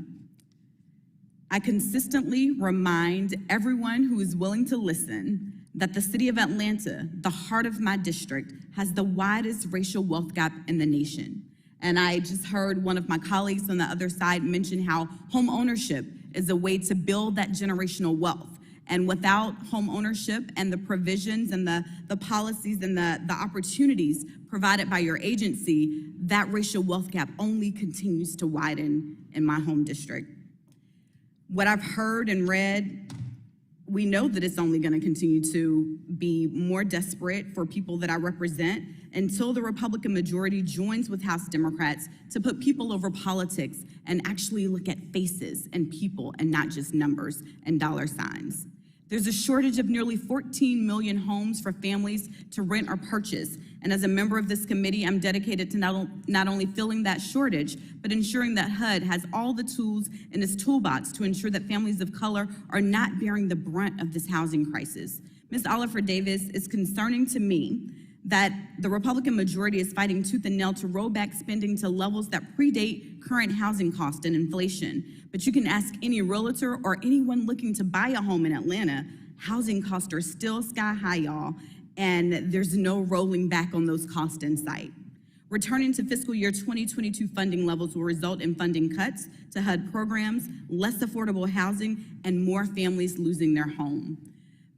I consistently remind everyone who is willing to listen that the city of Atlanta, the heart of my district, has the widest racial wealth gap in the nation. And I just heard one of my colleagues on the other side mention how home ownership is a way to build that generational wealth. And without home ownership and the provisions and the policies and the opportunities provided by your agency, that racial wealth gap only continues to widen in my home district. What I've heard and read, we know that it's only going to continue to be more desperate for people that I represent until the Republican majority joins with House Democrats to put people over politics and actually look at faces and people and not just numbers and dollar signs. There's a shortage of nearly 14 million homes for families to rent or purchase. And as a member of this committee, I'm dedicated to not only filling that shortage, but ensuring that HUD has all the tools in its toolbox to ensure that families of color are not bearing the brunt of this housing crisis. Ms. Oliver Davis, it's concerning to me that the Republican majority is fighting tooth and nail to roll back spending to levels that predate current housing cost and inflation. But you can ask any realtor or anyone looking to buy a home in Atlanta, housing costs are still sky high, y'all, and there's no rolling back on those costs in sight. Returning to fiscal year 2022 funding levels will result in funding cuts to HUD programs, less affordable housing, and more families losing their home.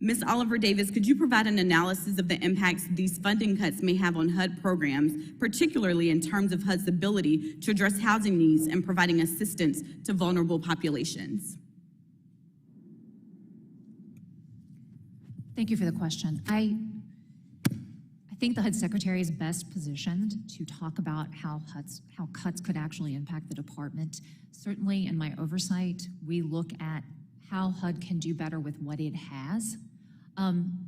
Ms. Oliver Davis, could you provide an analysis of the impacts these funding cuts may have on HUD programs, particularly in terms of HUD's ability to address housing needs and providing assistance to vulnerable populations? Thank you for the question. I think the HUD Secretary is best positioned to talk about how cuts could actually impact the department. Certainly in my oversight, we look at how HUD can do better with what it has.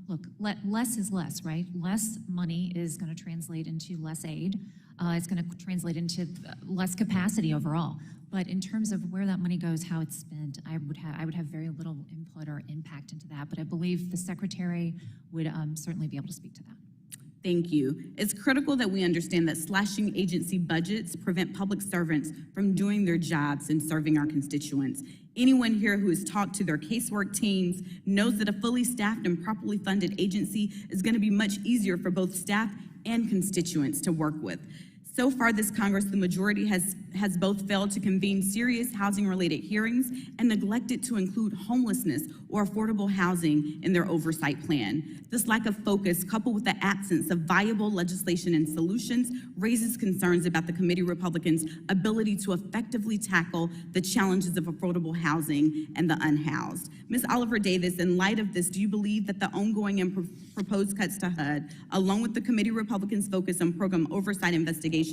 Look, less is less, right? Less money is going to translate into less aid. It's going to translate into less capacity overall. But in terms of where that money goes, how it's spent, I would have very little input or impact into that. But I believe the Secretary would certainly be able to speak to that. Thank you. It's critical that we understand that slashing agency budgets prevent public servants from doing their jobs and serving our constituents. Anyone here who has talked to their casework teams knows that a fully staffed and properly funded agency is going to be much easier for both staff and constituents to work with. So far this Congress, the majority has both failed to convene serious housing-related hearings and neglected to include homelessness or affordable housing in their oversight plan. This lack of focus, coupled with the absence of viable legislation and solutions, raises concerns about the committee Republicans' ability to effectively tackle the challenges of affordable housing and the unhoused. Ms. Oliver Davis, in light of this, do you believe that the ongoing and proposed cuts to HUD, along with the committee Republicans' focus on program oversight investigations,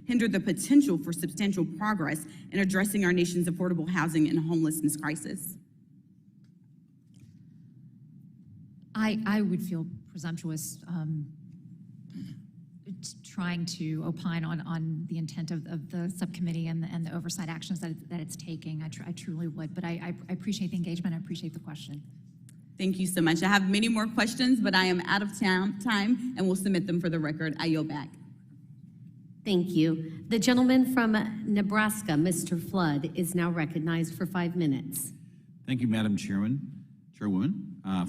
hinder the potential for substantial progress in addressing our nation's affordable housing and homelessness crisis? I would feel presumptuous trying to opine on the intent of the subcommittee and the oversight actions that it's taking. I truly would, but I appreciate the engagement. I appreciate the question. Thank you so much. I have many more questions, but I am out of time and will submit them for the record. I yield back. Thank you. The gentleman from Nebraska, Mr. Flood, is now recognized for 5 minutes. Thank you, Madam Chairwoman.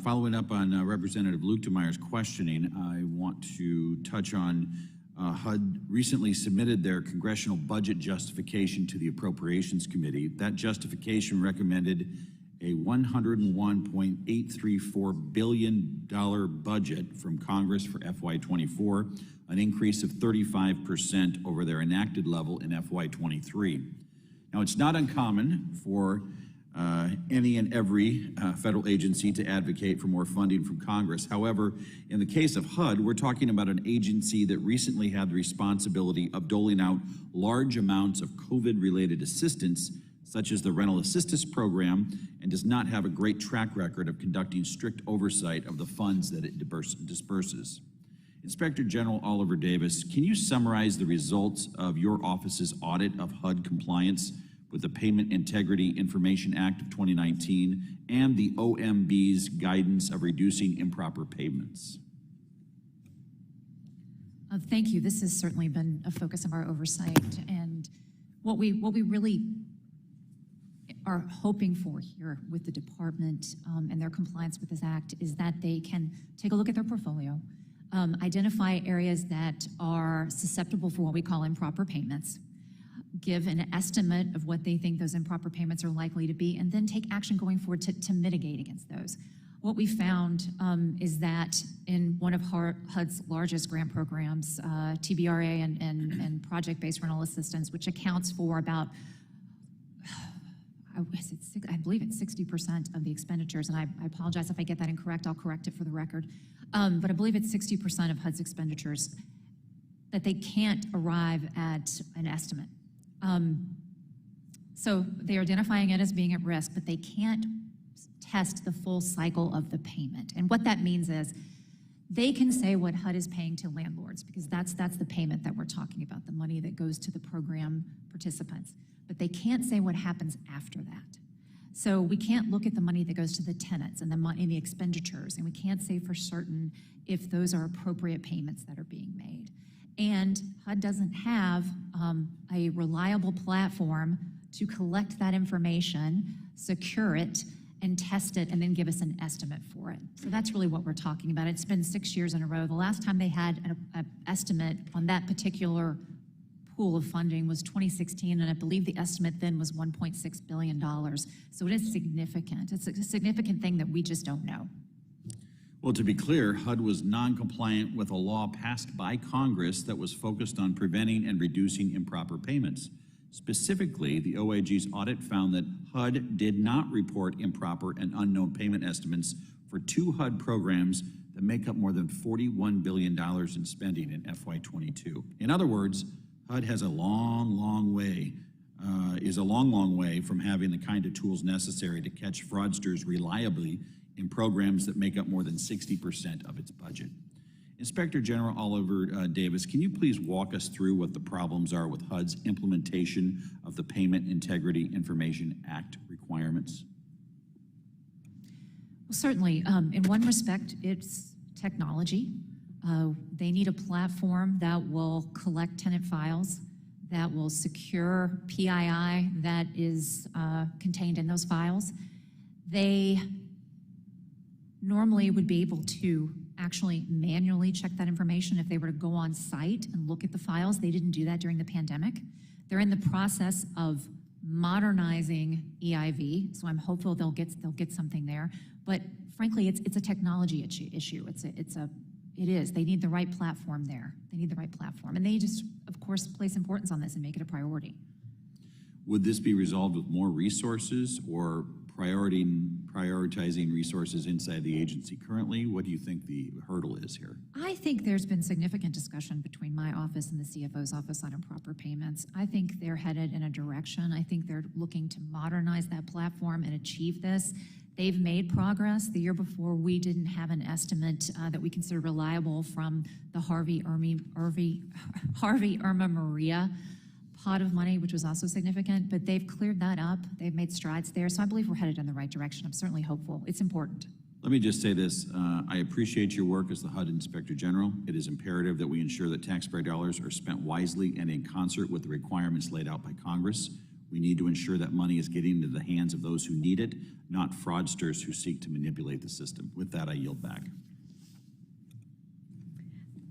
Following up on Representative Luchtemeyer's questioning, I want to touch on HUD recently submitted their congressional budget justification to the Appropriations Committee. That justification recommended a $101.834 billion budget from Congress for FY24, an increase of 35% over their enacted level in FY23. Now, it's not uncommon for any and every federal agency to advocate for more funding from Congress. However, in the case of HUD, we're talking about an agency that recently had the responsibility of doling out large amounts of COVID-related assistance, such as the Rental Assistance Program, and does not have a great track record of conducting strict oversight of the funds that it disperses. Inspector General Oliver Davis, can you summarize the results of your office's audit of HUD compliance with the Payment Integrity Information Act of 2019 and the OMB's guidance of reducing improper payments? Thank you. This has certainly been a focus of our oversight, and what we really are hoping for here with the department and their compliance with this act is that they can take a look at their portfolio, identify areas that are susceptible for what we call improper payments, give an estimate of what they think those improper payments are likely to be, and then take action going forward to mitigate against those. What we found is that in one of HUD's largest grant programs, TBRA and project-based rental assistance, which accounts for about, I believe it's 60% of the expenditures, and I apologize if I get that incorrect, I'll correct it for the record, but I believe it's 60% of HUD's expenditures. that they can't arrive at an estimate. So they're identifying it as being at risk, but they can't test the full cycle of the payment. And what that means is they can say what HUD is paying to landlords, because that's the payment that we're talking about, the money that goes to the program participants. But they can't say what happens after that. So we can't look at the money that goes to the tenants and the money and the expenditures, and we can't say for certain if those are appropriate payments that are being made. And HUD doesn't have a reliable platform to collect that information, secure it, and test it, and then give us an estimate for it. So that's really what we're talking about. It's been 6 years in a row. The last time they had an estimate on that particular pool of funding was 2016, and I believe the estimate then was $1.6 billion. So it is significant. It's a significant thing that we just don't know. Well, to be clear, HUD was non-compliant with a law passed by Congress that was focused on preventing and reducing improper payments. Specifically, the OIG's audit found that HUD did not report improper and unknown payment estimates for 2 HUD programs that make up more than $41 billion in spending in FY22. In other words, HUD has a long way from having the kind of tools necessary to catch fraudsters reliably in programs that make up more than 60% of its budget. Inspector General Oliver Davis, can you please walk us through what the problems are with HUD's implementation of the Payment Integrity Information Act requirements? Well, certainly, in one respect, it's technology. They need a platform that will collect tenant files, that will secure PII that is contained in those files. They normally would be able to actually manually check that information if they were to go on site and look at the files. They didn't do that during the pandemic. They're in the process of modernizing EIV, so I'm hopeful they'll get something there. But frankly, it's a technology issue. It is. They need the right platform there. They need the right platform, and they just, of course, place importance on this and make it a priority. Would this be resolved with more resources or prioritizing resources inside the agency currently? What do you think the hurdle is here? I think there's been significant discussion between my office and the CFO's office on improper payments. I think they're headed in a direction. I think they're looking to modernize that platform and achieve this. They've made progress. The year before, we didn't have an estimate that we consider reliable from the Harvey Irma Maria pot of money, which was also significant, but they've cleared that up. They've made strides there, so I believe we're headed in the right direction. I'm certainly hopeful. It's important. Let me just say this. I appreciate your work as the HUD Inspector General. It is imperative that we ensure that taxpayer dollars are spent wisely and in concert with the requirements laid out by Congress. We need to ensure that money is getting into the hands of those who need it, not fraudsters who seek to manipulate the system. With that, I yield back.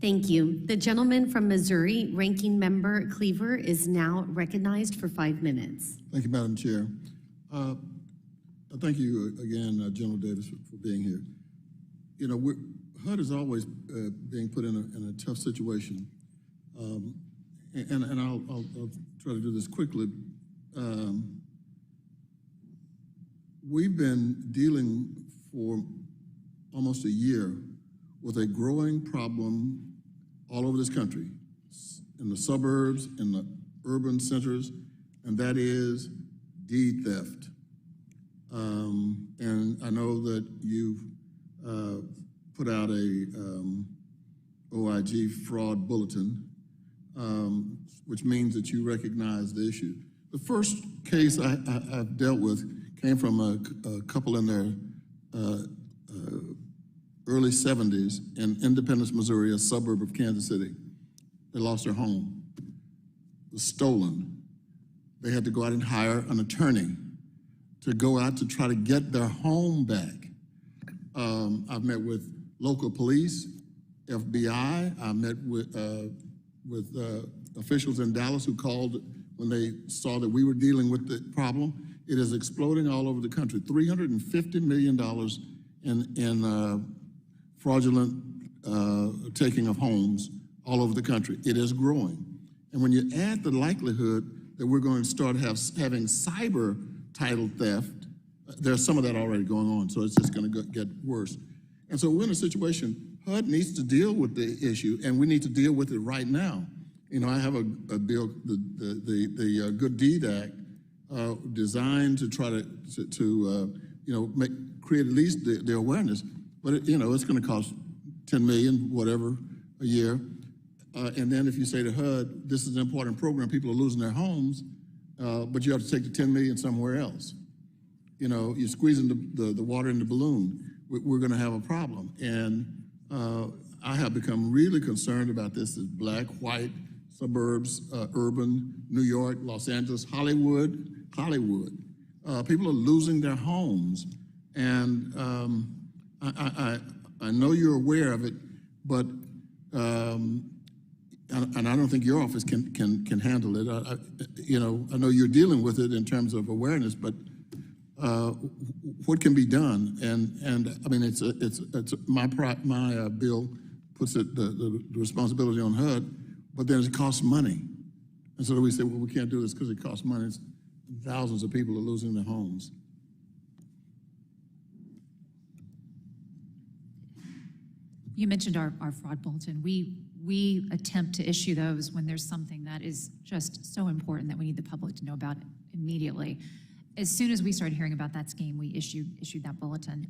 Thank you. The gentleman from Missouri, Ranking Member Cleaver, is now recognized for 5 minutes. Thank you, Madam Chair. Thank you again, General Davis, for being here. You know, HUD is always being put in a tough situation, and I'll try to do this quickly. We've been dealing for almost a year with a growing problem all over this country, in the suburbs, in the urban centers, and that is deed theft. And I know that you've put out a OIG fraud bulletin, which means that you recognize the issue. The first case I've dealt with came from a couple in their early 70s in Independence, Missouri, a suburb of Kansas City. They lost their home. It was stolen. They had to go out and hire an attorney to go out to try to get their home back. I've met with local police, FBI. I met with officials in Dallas who called when they saw that we were dealing with the problem. It is exploding all over the country. $350 million in fraudulent taking of homes all over the country. It is growing. And when you add the likelihood that we're going to start having cyber title theft, there's some of that already going on, so it's just going to get worse. And so we're in a situation, HUD needs to deal with the issue, and we need to deal with it right now. You know, I have a bill, the Good Deed Act, designed to try to you know, create at least the awareness. But it, you know, it's going to cost $10 million, whatever, a year. And then if you say to HUD, this is an important program, people are losing their homes, but you have to take the $10 million somewhere else. You know, you're squeezing the water in the balloon. We're going to have a problem. And I have become really concerned about this as black, white, suburbs, urban, New York, Los Angeles, Hollywood. People are losing their homes. And I know you're aware of it, but, and I don't think your office can handle it. You know, I know you're dealing with it in terms of awareness, but what can be done? And I mean, it's my bill puts the responsibility on HUD, but then it costs money. And so we say, well, we can't do this because it costs money. It's, thousands of people are losing their homes. You mentioned our fraud bulletin. We attempt to issue those when there's something that is just so important that we need the public to know about it immediately. As soon as we started hearing about that scheme, we issued that bulletin.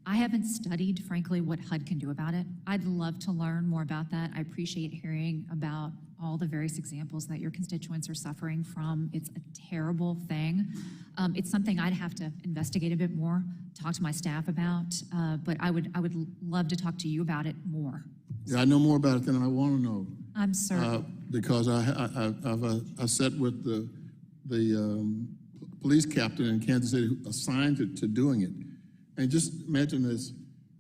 I haven't studied, frankly, what HUD can do about it. I'd love to learn more about that. I appreciate hearing about all the various examples that your constituents are suffering from. It's a terrible thing. It's something I'd have to investigate a bit more, talk to my staff about, but I would love to talk to you about it more. Yeah, I know more about it than I want to know. I'm certain. Because I sat with the police captain in Kansas City who assigned to doing it. And just imagine this,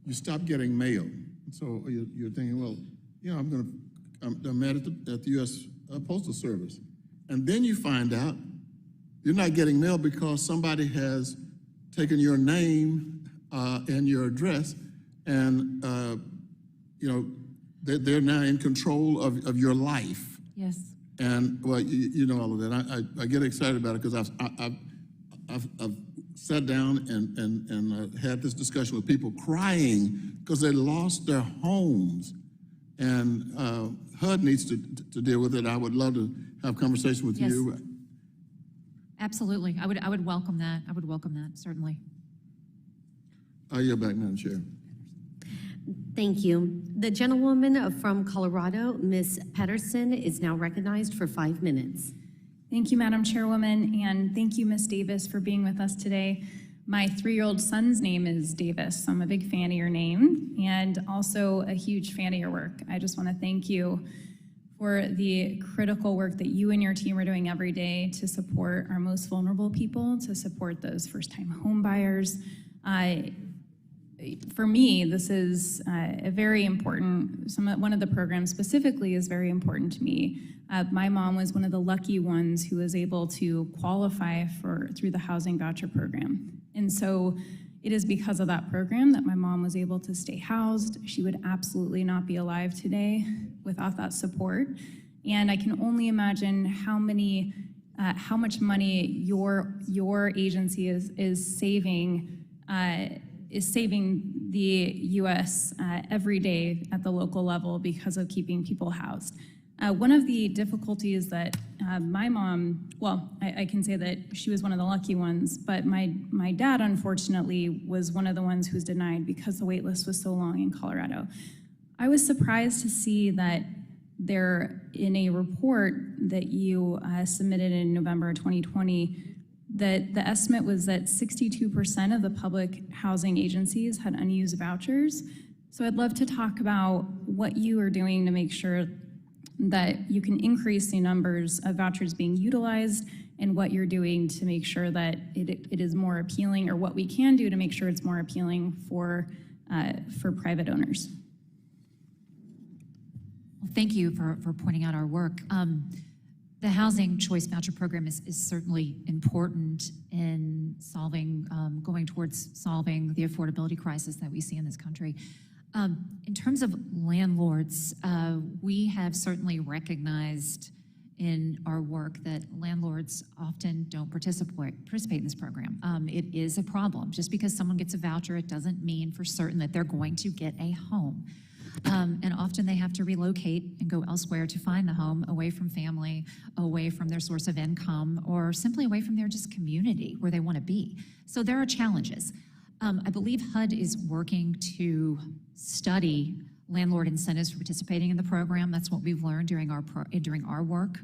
you stop getting mail. So you're thinking, well, you know, I'm mad at the U.S. Postal Service. And then you find out you're not getting mail because somebody has taken your name and your address, and you know, they're now in control of your life. Yes. And well, you know all of that. I get excited about it because I've sat down and had this discussion with people crying because they lost their homes, and HUD needs to deal with it. I would love to have a conversation with you. Absolutely. I would welcome that. I would welcome that, certainly. I yield back, Madam Chair. Thank you. The gentlewoman from Colorado, Ms. Pedersen, is now recognized for 5 minutes. Thank you, Madam Chairwoman, and thank you, Ms. Davis, for being with us today. My 3-year-old son's name is Davis, so I'm a big fan of your name and also a huge fan of your work. I just want to thank you for the critical work that you and your team are doing every day to support our most vulnerable people, to support those first-time home buyers. For me, this is a very important, one of the programs specifically is very important to me. My mom was one of the lucky ones who was able to qualify through the housing voucher program. And so it is because of that program that my mom was able to stay housed. She would absolutely not be alive today without that support. And I can only imagine how much money your agency is saving the U.S. Every day at the local level because of keeping people housed. One of the difficulties that my mom, well, I can say that she was one of the lucky ones, but my dad, unfortunately, was one of the ones who was denied because the wait list was so long in Colorado. I was surprised to see that in a report that you submitted in November 2020, that the estimate was that 62% of the public housing agencies had unused vouchers. So I'd love to talk about what you are doing to make sure that you can increase the numbers of vouchers being utilized and what you're doing to make sure that it is more appealing, or what we can do to make sure it's more appealing for private owners. Well, thank you for pointing out our work. The Housing Choice Voucher Program is certainly important in going towards solving the affordability crisis that we see in this country. In terms of landlords, we have certainly recognized in our work that landlords often don't participate in this program. It is a problem. Just because someone gets a voucher, it doesn't mean for certain that they're going to get a home. And often they have to relocate and go elsewhere to find the home, away from family, away from their source of income, or simply away from their just community where they want to be. So there are challenges. I believe HUD is working to study landlord incentives for participating in the program. That's what we've learned during our work.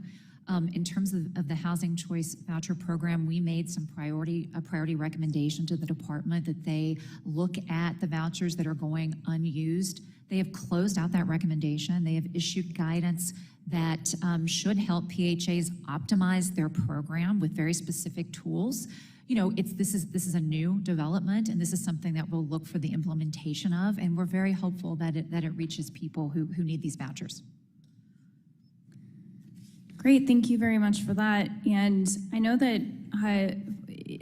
In terms of the Housing Choice Voucher Program, we made some a priority recommendation to the department that they look at the vouchers that are going unused. They have closed out that recommendation. They have issued guidance that should help PHAs optimize their program with very specific tools. You know, this is a new development, and this is something that we'll look for the implementation of, and we're very hopeful that it reaches people who need these vouchers. Great, thank you very much for that. And I know that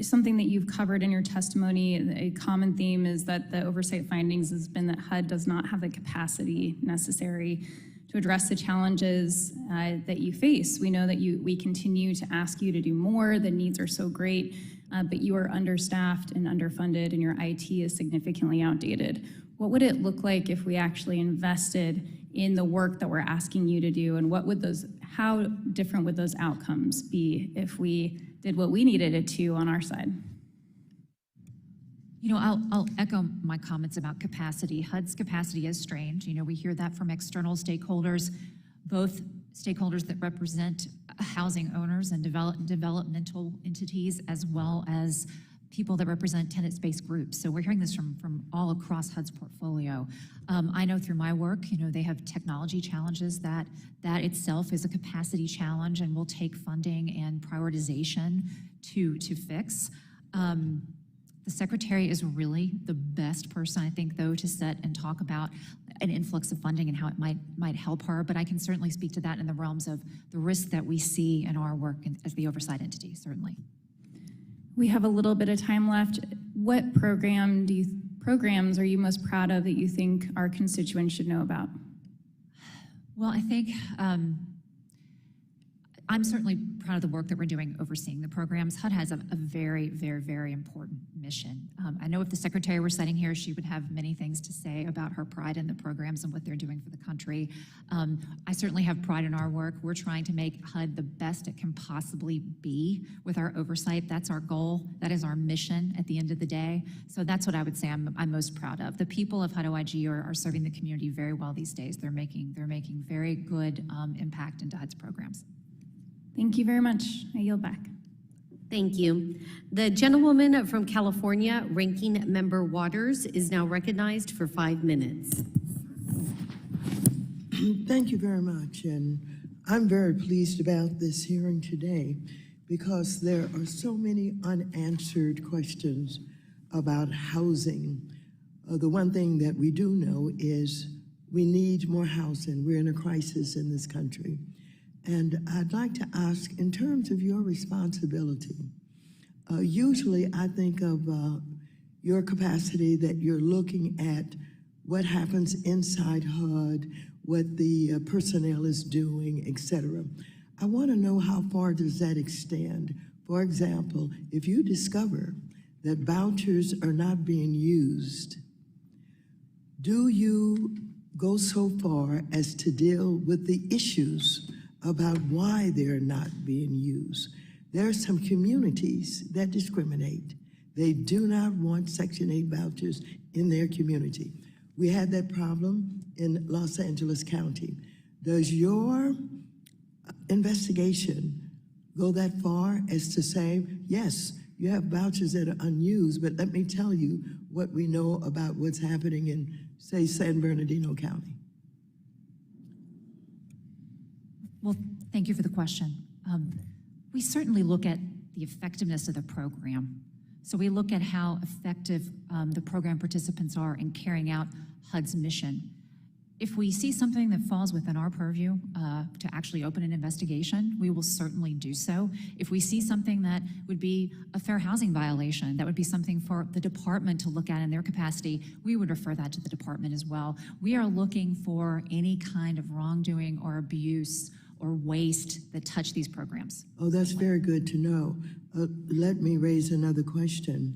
something that you've covered in your testimony, a common theme is that the oversight findings has been that HUD does not have the capacity necessary to address the challenges that you face. We know that we continue to ask you to do more. The needs are so great, but you are understaffed and underfunded, and your IT is significantly outdated. What would it look like if we actually invested in the work that we're asking you to do, and how different would those outcomes be if we did what we needed it to on our side? You know, I'll echo my comments about capacity. HUD's capacity is strained. You know, we hear that from external stakeholders, both stakeholders that represent housing owners and developmental entities, as well as people that represent tenant-based groups. So we're hearing this from all across HUD's portfolio. I know through my work, you know, they have technology challenges that itself is a capacity challenge, and will take funding and prioritization to fix. The secretary is really the best person, I think, though, to set and talk about an influx of funding and how it might help her. But I can certainly speak to that in the realms of the risk that we see in our work as the oversight entity, certainly. We have a little bit of time left. What programs are you most proud of that you think our constituents should know about? Well, I think I'm certainly proud of the work that we're doing overseeing the programs. HUD has a very, very, very important mission. I know if the secretary were sitting here, she would have many things to say about her pride in the programs and what they're doing for the country. I certainly have pride in our work. We're trying to make HUD the best it can possibly be with our oversight. That's our goal. That is our mission at the end of the day. So that's what I would say I'm most proud of. The people of HUD OIG are serving the community very well these days. They're making very good impact into HUD's programs. Thank you very much. I yield back. Thank you. The gentlewoman from California, Ranking Member Waters, is now recognized for 5 minutes. Thank you very much, and I'm very pleased about this hearing today because there are so many unanswered questions about housing. The one thing that we do know is we need more housing. We're in a crisis in this country. And I'd like to ask, in terms of your responsibility, usually I think of your capacity that you're looking at what happens inside HUD, what the personnel is doing, et cetera. I want to know how far does that extend? For example, if you discover that vouchers are not being used, do you go so far as to deal with the issues about why they're not being used? There are some communities that discriminate. They do not want Section 8 vouchers in their community. We had that problem in Los Angeles County. Does your investigation go that far as to say, yes, you have vouchers that are unused, but let me tell you what we know about what's happening in, say, San Bernardino County? Well, thank you for the question. We certainly look at the effectiveness of the program. So we look at how effective the program participants are in carrying out HUD's mission. If we see something that falls within our purview to actually open an investigation, we will certainly do so. If we see something that would be a fair housing violation, that would be something for the department to look at in their capacity, we would refer that to the department as well. We are looking for any kind of wrongdoing or abuse or waste that touch these programs. Oh, that's very good to know. Let me raise another question.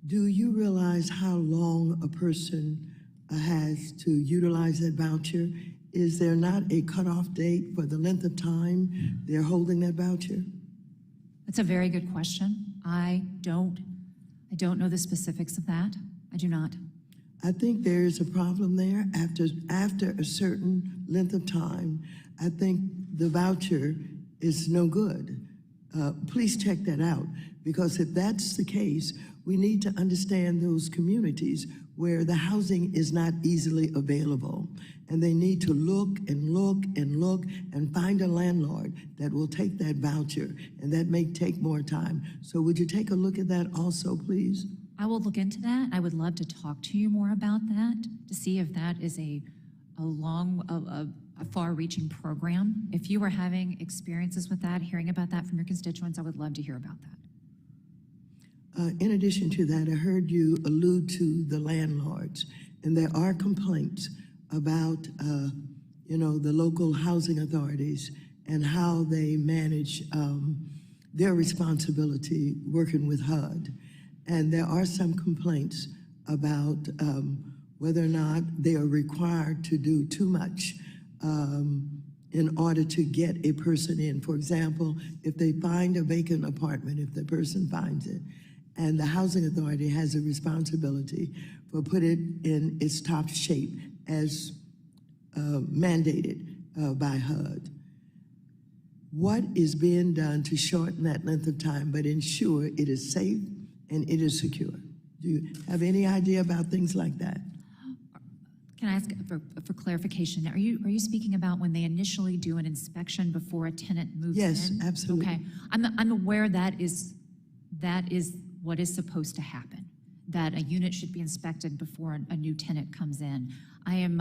Do you realize how long a person has to utilize that voucher, is there not a cutoff date for the length of time they're holding that voucher? That's a very good question. I don't know the specifics of that. I do not. I think there is a problem there. After a certain length of time, I think the voucher is no good. Please check that out, because if that's the case, we need to understand those communities where the housing is not easily available, and they need to look and look and look and find a landlord that will take that voucher, and that may take more time. So would you take a look at that also, please? I will look into that. I would love to talk to you more about that, to see if that is a far-reaching program. If you are having experiences with that, hearing about that from your constituents, I would love to hear about that. In addition to that, I heard you allude to the landlords, and there are complaints about, the local housing authorities and how they manage their responsibility working with HUD. And there are some complaints about whether or not they are required to do too much in order to get a person in. For example, if they find a vacant apartment, if the person finds it, and the housing authority has a responsibility for putting it in its top shape as mandated by HUD. What is being done to shorten that length of time but ensure it is safe and it is secure? Do you have any idea about things like that? Can I ask for clarification? Are you speaking about when they initially do an inspection before a tenant moves in? Yes, absolutely. Okay, I'm aware that is what is supposed to happen, that a unit should be inspected before a new tenant comes in. I'm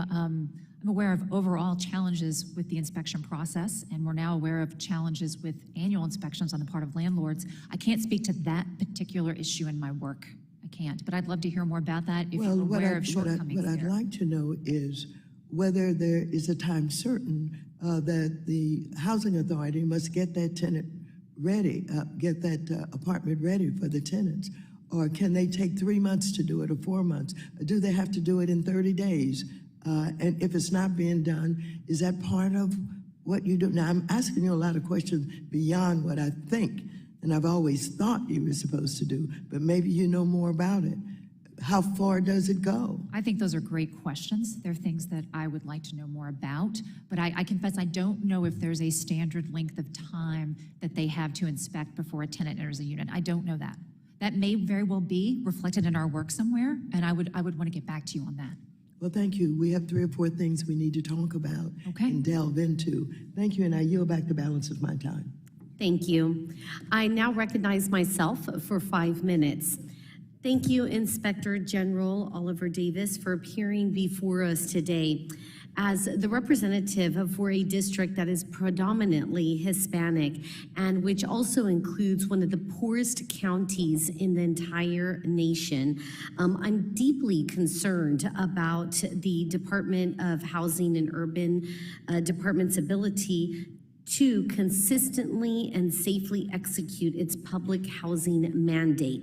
aware of overall challenges with the inspection process, and we're now aware of challenges with annual inspections on the part of landlords. I can't speak to that particular issue in my work. I can't, but I'd love to hear more about that if you're aware of shortcomings What I'd like to know is whether there is a time certain that the housing authority must get that tenant ready, get that apartment ready for the tenants. Or can they take 3 months to do it, or 4 months? Or do they have to do it in 30 days? And if it's not being done, is that part of what you do? Now, I'm asking you a lot of questions beyond what I think, and I've always thought you were supposed to do, but maybe you know more about it. How far does it go? I think those are great questions. They're things that I would like to know more about, but I confess I don't know if there's a standard length of time that they have to inspect before a tenant enters a unit. I don't know that. That may very well be reflected in our work somewhere, and I would want to get back to you on that. Well, thank you. We have 3 or 4 things we need to talk about and delve into. Thank you, and I yield back the balance of my time. Thank you. I now recognize myself for 5 minutes. Thank you, Inspector General Oliver Davis, for appearing before us today. As the representative for a district that is predominantly Hispanic and which also includes one of the poorest counties in the entire nation, I'm deeply concerned about the Department of Housing and Urban Department's ability to consistently and safely execute its public housing mandate.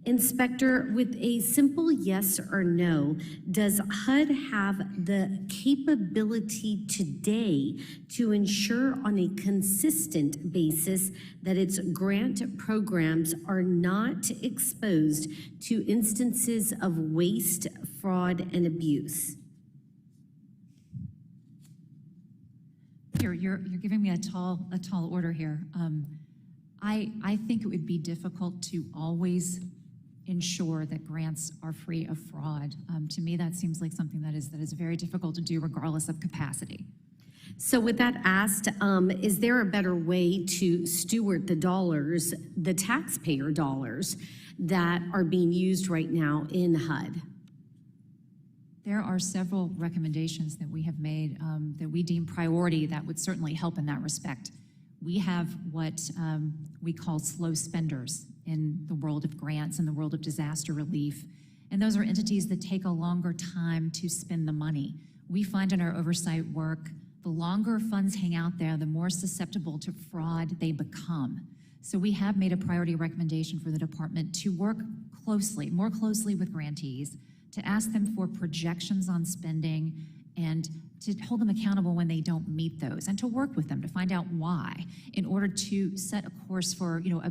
Inspector, with a simple yes or no, does HUD have the capability today to ensure on a consistent basis that its grant programs are not exposed to instances of waste, fraud, and abuse? You're giving me a tall order here. I think it would be difficult to always ensure that grants are free of fraud. To me, that seems like something that is very difficult to do regardless of capacity. So with that asked, is there a better way to steward the dollars, the taxpayer dollars, that are being used right now in HUD? There are several recommendations that we have made that we deem priority that would certainly help in that respect. We have what we call slow spenders in the world of grants and the world of disaster relief. And those are entities that take a longer time to spend the money. We find in our oversight work, the longer funds hang out there, the more susceptible to fraud they become. So we have made a priority recommendation for the department to work more closely with grantees to ask them for projections on spending and to hold them accountable when they don't meet those, and to work with them to find out why, in order to set a course for, you know,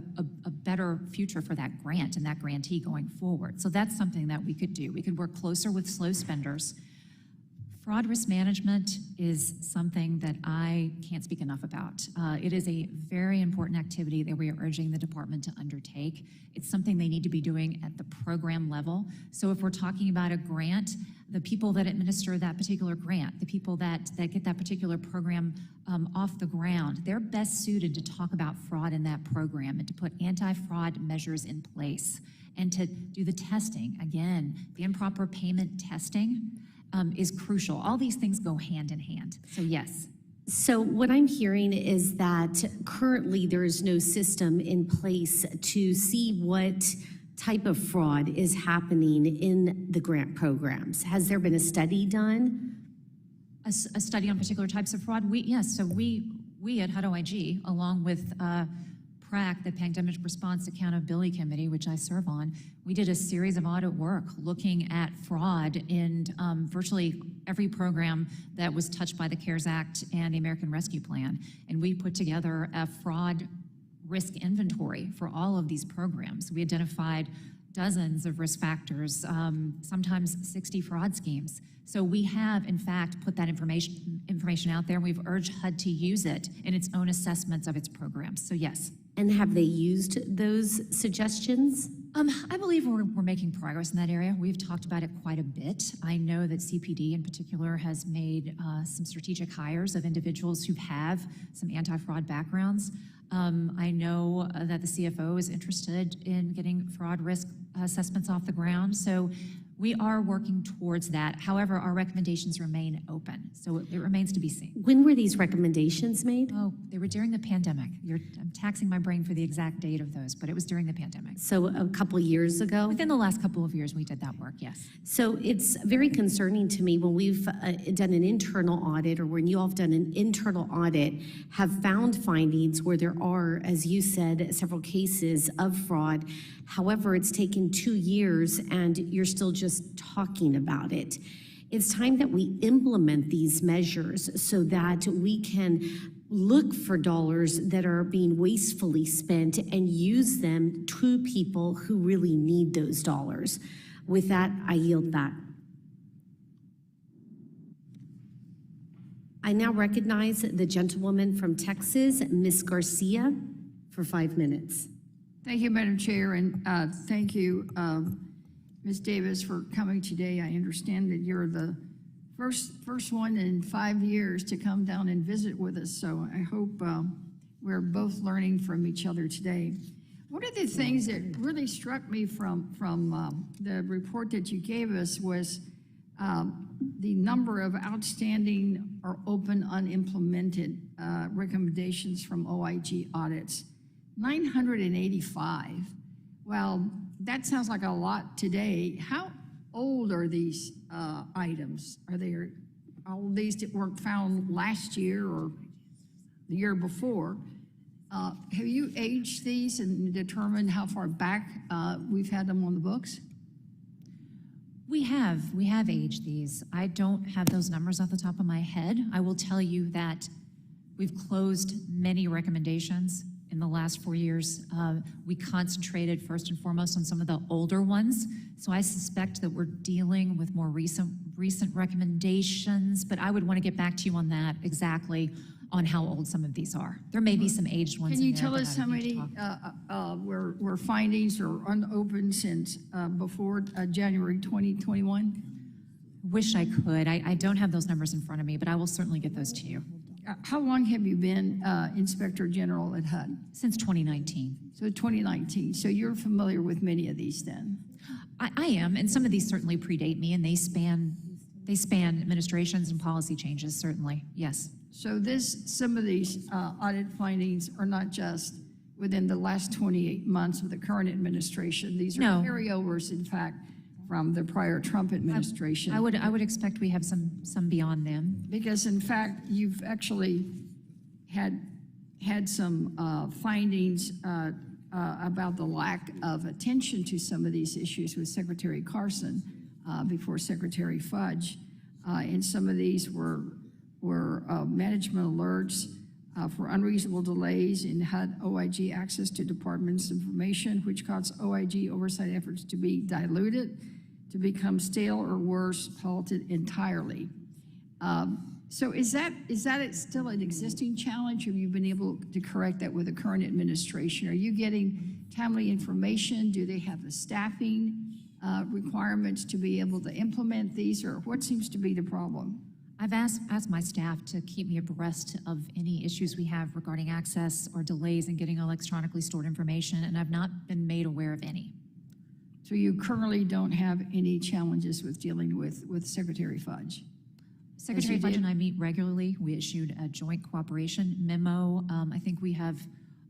a better future for that grant and that grantee going forward. So that's something that we could do. We could work closer with slow spenders. Fraud risk management is something that I can't speak enough about. It is a very important activity that we are urging the department to undertake. It's something they need to be doing at the program level. So if we're talking about a grant, the people that administer that particular grant, the people that get that particular program off the ground, they're best suited to talk about fraud in that program and to put anti-fraud measures in place and to do the testing. Again, the improper payment testing is crucial. All these things go hand in hand. So yes. So what I'm hearing is that currently there is no system in place to see what type of fraud is happening in the grant programs. Has there been a study done? A study on particular types of fraud? Yes, so we at HUD OIG, along with PRAC, the Pandemic Response Accountability Committee, which I serve on, we did a series of audit work looking at fraud in virtually every program that was touched by the CARES Act and the American Rescue Plan. And we put together a fraud risk inventory for all of these programs. We identified dozens of risk factors, sometimes 60 fraud schemes. So we have, in fact, put that information out there, and we've urged HUD to use it in its own assessments of its programs. So yes. And have they used those suggestions? I believe we're making progress in that area. We've talked about it quite a bit. I know that CPD in particular has made some strategic hires of individuals who have some anti-fraud backgrounds. I know that the CFO is interested in getting fraud risk assessments off the ground. So we are working towards that. However, our recommendations remain open, so it remains to be seen. When were these recommendations made? Oh, they were during the pandemic. I'm taxing my brain for the exact date of those, but it was during the pandemic. So a couple years ago? Within the last couple of years, we did that work, yes. So it's very concerning to me when we've done an internal audit, or when you all have done an internal audit, have found findings where there are, as you said, several cases of fraud. However, it's taken 2 years and you're still just talking about it. It's time that we implement these measures so that we can look for dollars that are being wastefully spent and use them to people who really need those dollars. With that, I yield back. I now recognize the gentlewoman from Texas, Ms. Garcia, for 5 minutes. Thank you, Madam Chair, and thank you, Ms. Davis, for coming today. I understand that you're the first one in 5 years to come down and visit with us, so I hope we're both learning from each other today. One of the things that really struck me from the report that you gave us was the number of outstanding or open unimplemented recommendations from OIG audits. 985. Well, that sounds like a lot today. How old are these items? Are they all these that weren't found last year or the year before? Have you aged these and determined how far back we've had them on the books? We have aged these. I don't have those numbers off the top of my head. I will tell you that we've closed many recommendations in the last 4 years. We concentrated first and foremost on some of the older ones. So I suspect that we're dealing with more recent recommendations, but I would want to get back to you on that exactly on how old some of these are. There may be some aged ones. Can you tell us how many were findings or unopened since before January 2021? Wish I could. I don't have those numbers in front of me, but I will certainly get those to you. How long have you been Inspector General at HUD? Since 2019. So 2019. So you're familiar with many of these then? I am, and some of these certainly predate me, and they span administrations and policy changes, certainly, yes. So some of these audit findings are not just within the last 28 months of the current administration. These are carryovers, in fact, from the prior Trump administration. I would expect we have some beyond them. Because in fact, you've actually had some findings about the lack of attention to some of these issues with Secretary Carson before Secretary Fudge. And some of these were management alerts for unreasonable delays in HUD OIG access to departments' information, which caused OIG oversight efforts to be diluted, to become stale or worse, halted entirely. So is that still an existing challenge? Have you been able to correct that with the current administration? Are you getting timely information? Do they have the staffing requirements to be able to implement these, or what seems to be the problem? I've asked my staff to keep me abreast of any issues we have regarding access or delays in getting electronically stored information, and I've not been made aware of any. So you currently don't have any challenges with dealing with Secretary Fudge? Secretary Fudge and I meet regularly. We issued a joint cooperation memo. I think we have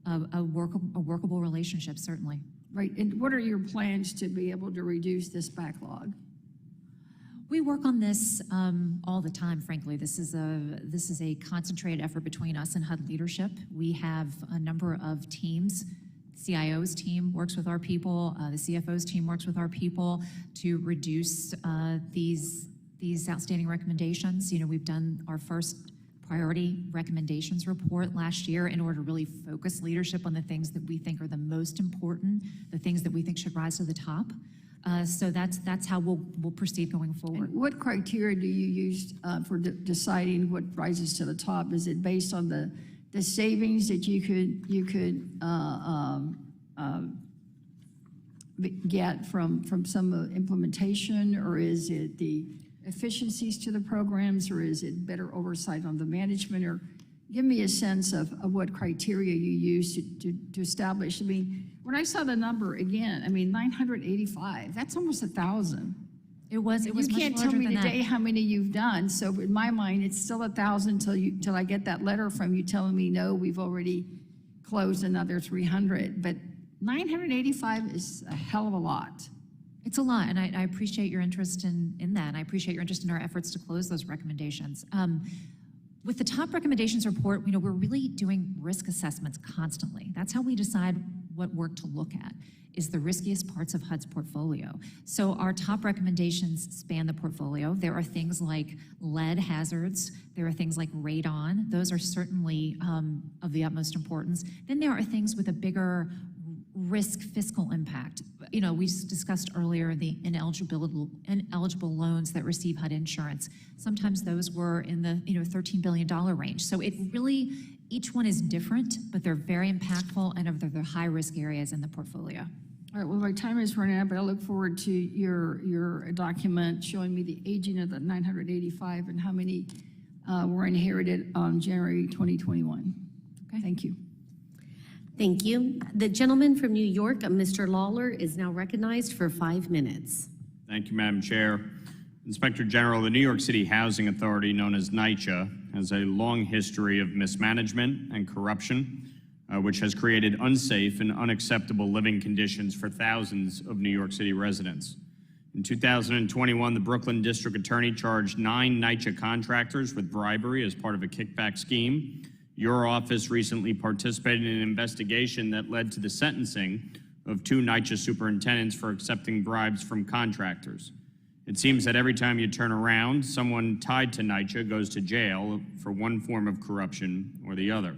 a workable relationship, certainly. Right, and what are your plans to be able to reduce this backlog? We work on this all the time, frankly. This is a concentrated effort between us and HUD leadership. We have a number of teams. The CIO's team works with our people. The CFO's team works with our people to reduce these outstanding recommendations. You know, we've done our first priority recommendations report last year in order to really focus leadership on the things that we think are the most important, the things that we think should rise to the top. So that's how we'll proceed going forward. And what criteria do you use for deciding what rises to the top? Is it based on the savings that you could get from some implementation, or is it the efficiencies to the programs, or is it better oversight on the management? Or give me a sense of what criteria you use to establish. I mean, when I saw the number again, I mean, 985, that's almost 1,000. It was You much can't tell larger me than that. today how many you've done. So in my mind, it's still 1,000 till I get that letter from you telling me, no, we've already closed another 300. But 985 is a hell of a lot. It's a lot, and I appreciate your interest in that, and I appreciate your interest in our efforts to close those recommendations. With the top recommendations report, you know, we're really doing risk assessments constantly. That's how we decide what work to look at, is the riskiest parts of HUD's portfolio. So our top recommendations span the portfolio. There are things like lead hazards. There are things like radon. Those are certainly of the utmost importance. Then there are things with a bigger risk fiscal impact. You know, we discussed earlier the ineligible loans that receive HUD insurance. Sometimes those were in the $13 billion range. So it really, each one is different, but they're very impactful and of the high risk areas in the portfolio. All right, well, my time is running out, but I look forward to your document showing me the aging of the 985 and how many were inherited on January 2021. Okay. Thank you. Thank you. The gentleman from New York, Mr. Lawler, is now recognized for 5 minutes. Thank you, Madam Chair. Inspector General, the New York City Housing Authority, known as NYCHA, has a long history of mismanagement and corruption, which has created unsafe and unacceptable living conditions for thousands of New York City residents. In 2021, the Brooklyn District Attorney charged 9 NYCHA contractors with bribery as part of a kickback scheme. Your office recently participated in an investigation that led to the sentencing of 2 NYCHA superintendents for accepting bribes from contractors. It seems that every time you turn around, someone tied to NYCHA goes to jail for one form of corruption or the other.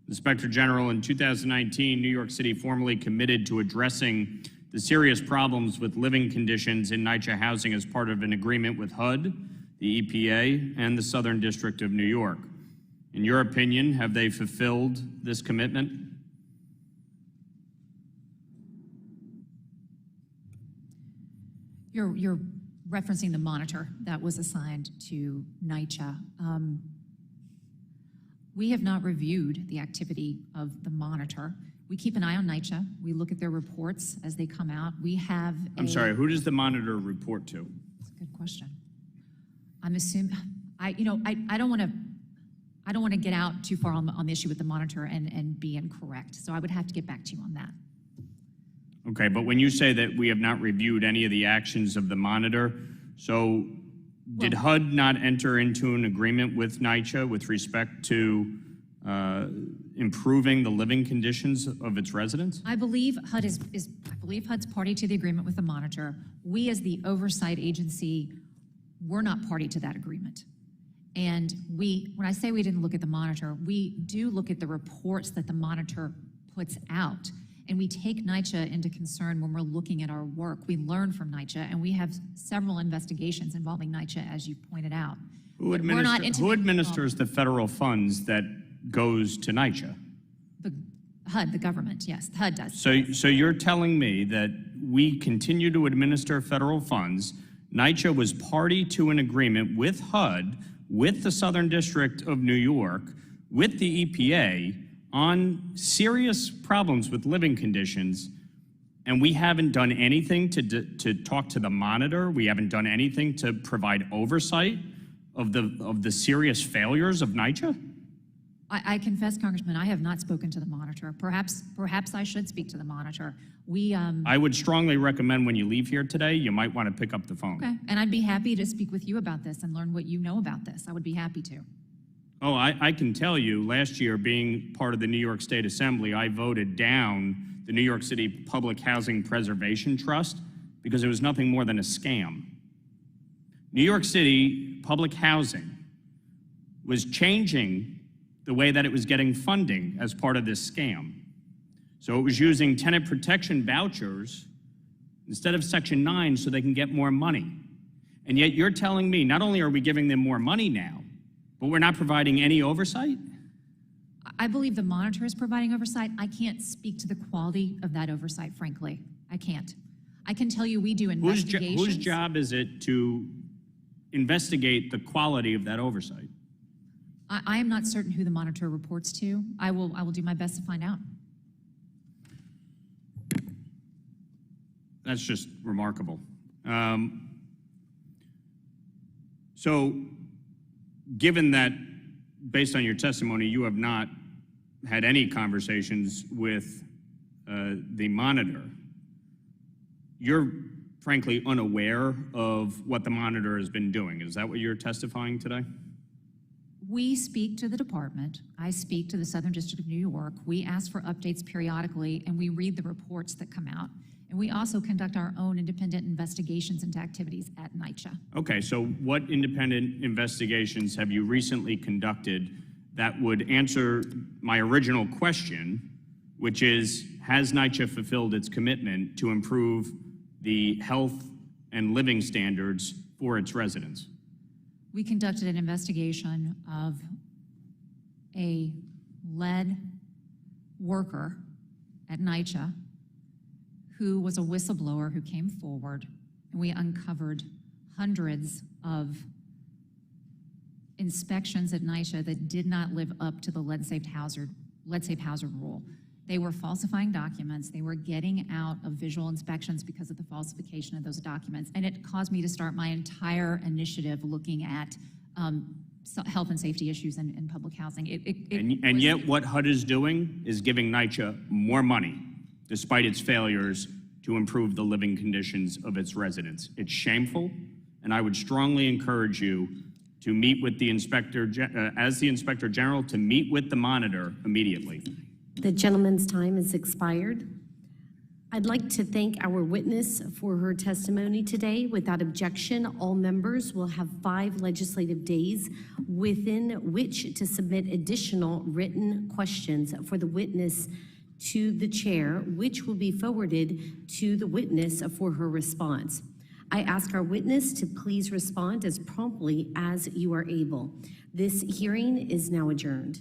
Inspector General, in 2019, New York City formally committed to addressing the serious problems with living conditions in NYCHA housing as part of an agreement with HUD, the EPA, and the Southern District of New York. In your opinion, have they fulfilled this commitment? You're referencing the monitor that was assigned to NYCHA. We have not reviewed the activity of the monitor. We keep an eye on NYCHA. We look at their reports as they come out. We have I'm sorry, who does the monitor report to? That's a good question. I'm assuming, I don't want to get out too far on the issue with the monitor and be incorrect. So I would have to get back to you on that. Okay, but when you say that we have not reviewed any of the actions of the monitor, so did HUD not enter into an agreement with NYCHA with respect to improving the living conditions of its residents? I believe I believe HUD's party to the agreement with the monitor. We, as the oversight agency, we're not party to that agreement. And when I say we didn't look at the monitor, we do look at the reports that the monitor puts out. And we take NYCHA into concern when we're looking at our work. We learn from NYCHA, and we have several investigations involving NYCHA, as you pointed out. Who But we're not who administers the federal funds that goes to NYCHA? The HUD, the government, yes, HUD does. So you're telling me that we continue to administer federal funds. NYCHA was party to an agreement with HUD, with the Southern District of New York, with the EPA on serious problems with living conditions, and we haven't done anything to talk to the monitor. We haven't done anything to provide oversight of the serious failures of NYCHA? I confess, Congressman, I have not spoken to the monitor. Perhaps I should speak to the monitor. I would strongly recommend when you leave here today, you might want to pick up the phone. Okay, and I'd be happy to speak with you about this and learn what you know about this. I would be happy to. Oh, I can tell you, last year, being part of the New York State Assembly, I voted down the New York City Public Housing Preservation Trust because it was nothing more than a scam. New York City Public Housing was changing the way that it was getting funding as part of this scam. So it was using tenant protection vouchers instead of Section 9 so they can get more money. And yet you're telling me not only are we giving them more money now, but we're not providing any oversight? I believe the monitor is providing oversight. I can't speak to the quality of that oversight, frankly. I can't. I can tell you we do investigations. Whose job is it to investigate the quality of that oversight? I am not certain who the monitor reports to. I will do my best to find out. That's just remarkable. So, given that, based on your testimony, you have not had any conversations with the monitor, you're frankly unaware of what the monitor has been doing. Is that what you're testifying today? We speak to the department. I speak to the Southern District of New York. We ask for updates periodically, and we read the reports that come out. And we also conduct our own independent investigations into activities at NYCHA. Okay, so what independent investigations have you recently conducted that would answer my original question, which is, has NYCHA fulfilled its commitment to improve the health and living standards for its residents? We conducted an investigation of a lead worker at NYCHA who was a whistleblower who came forward, and we uncovered hundreds of inspections at NYCHA that did not live up to the lead-safe hazard rule. They were falsifying documents. They were getting out of visual inspections because of the falsification of those documents, and it caused me to start my entire initiative looking at health and safety issues in public housing. And yet what HUD is doing is giving NYCHA more money, despite its failures to improve the living conditions of its residents. It's shameful, and I would strongly encourage you to meet with the as the Inspector General, to meet with the monitor immediately. The gentleman's time has expired. I'd like to thank our witness for her testimony today. Without objection, all members will have 5 legislative days within which to submit additional written questions for the witness to the chair, which will be forwarded to the witness for her response. I ask our witness to please respond as promptly as you are able. This hearing is now adjourned.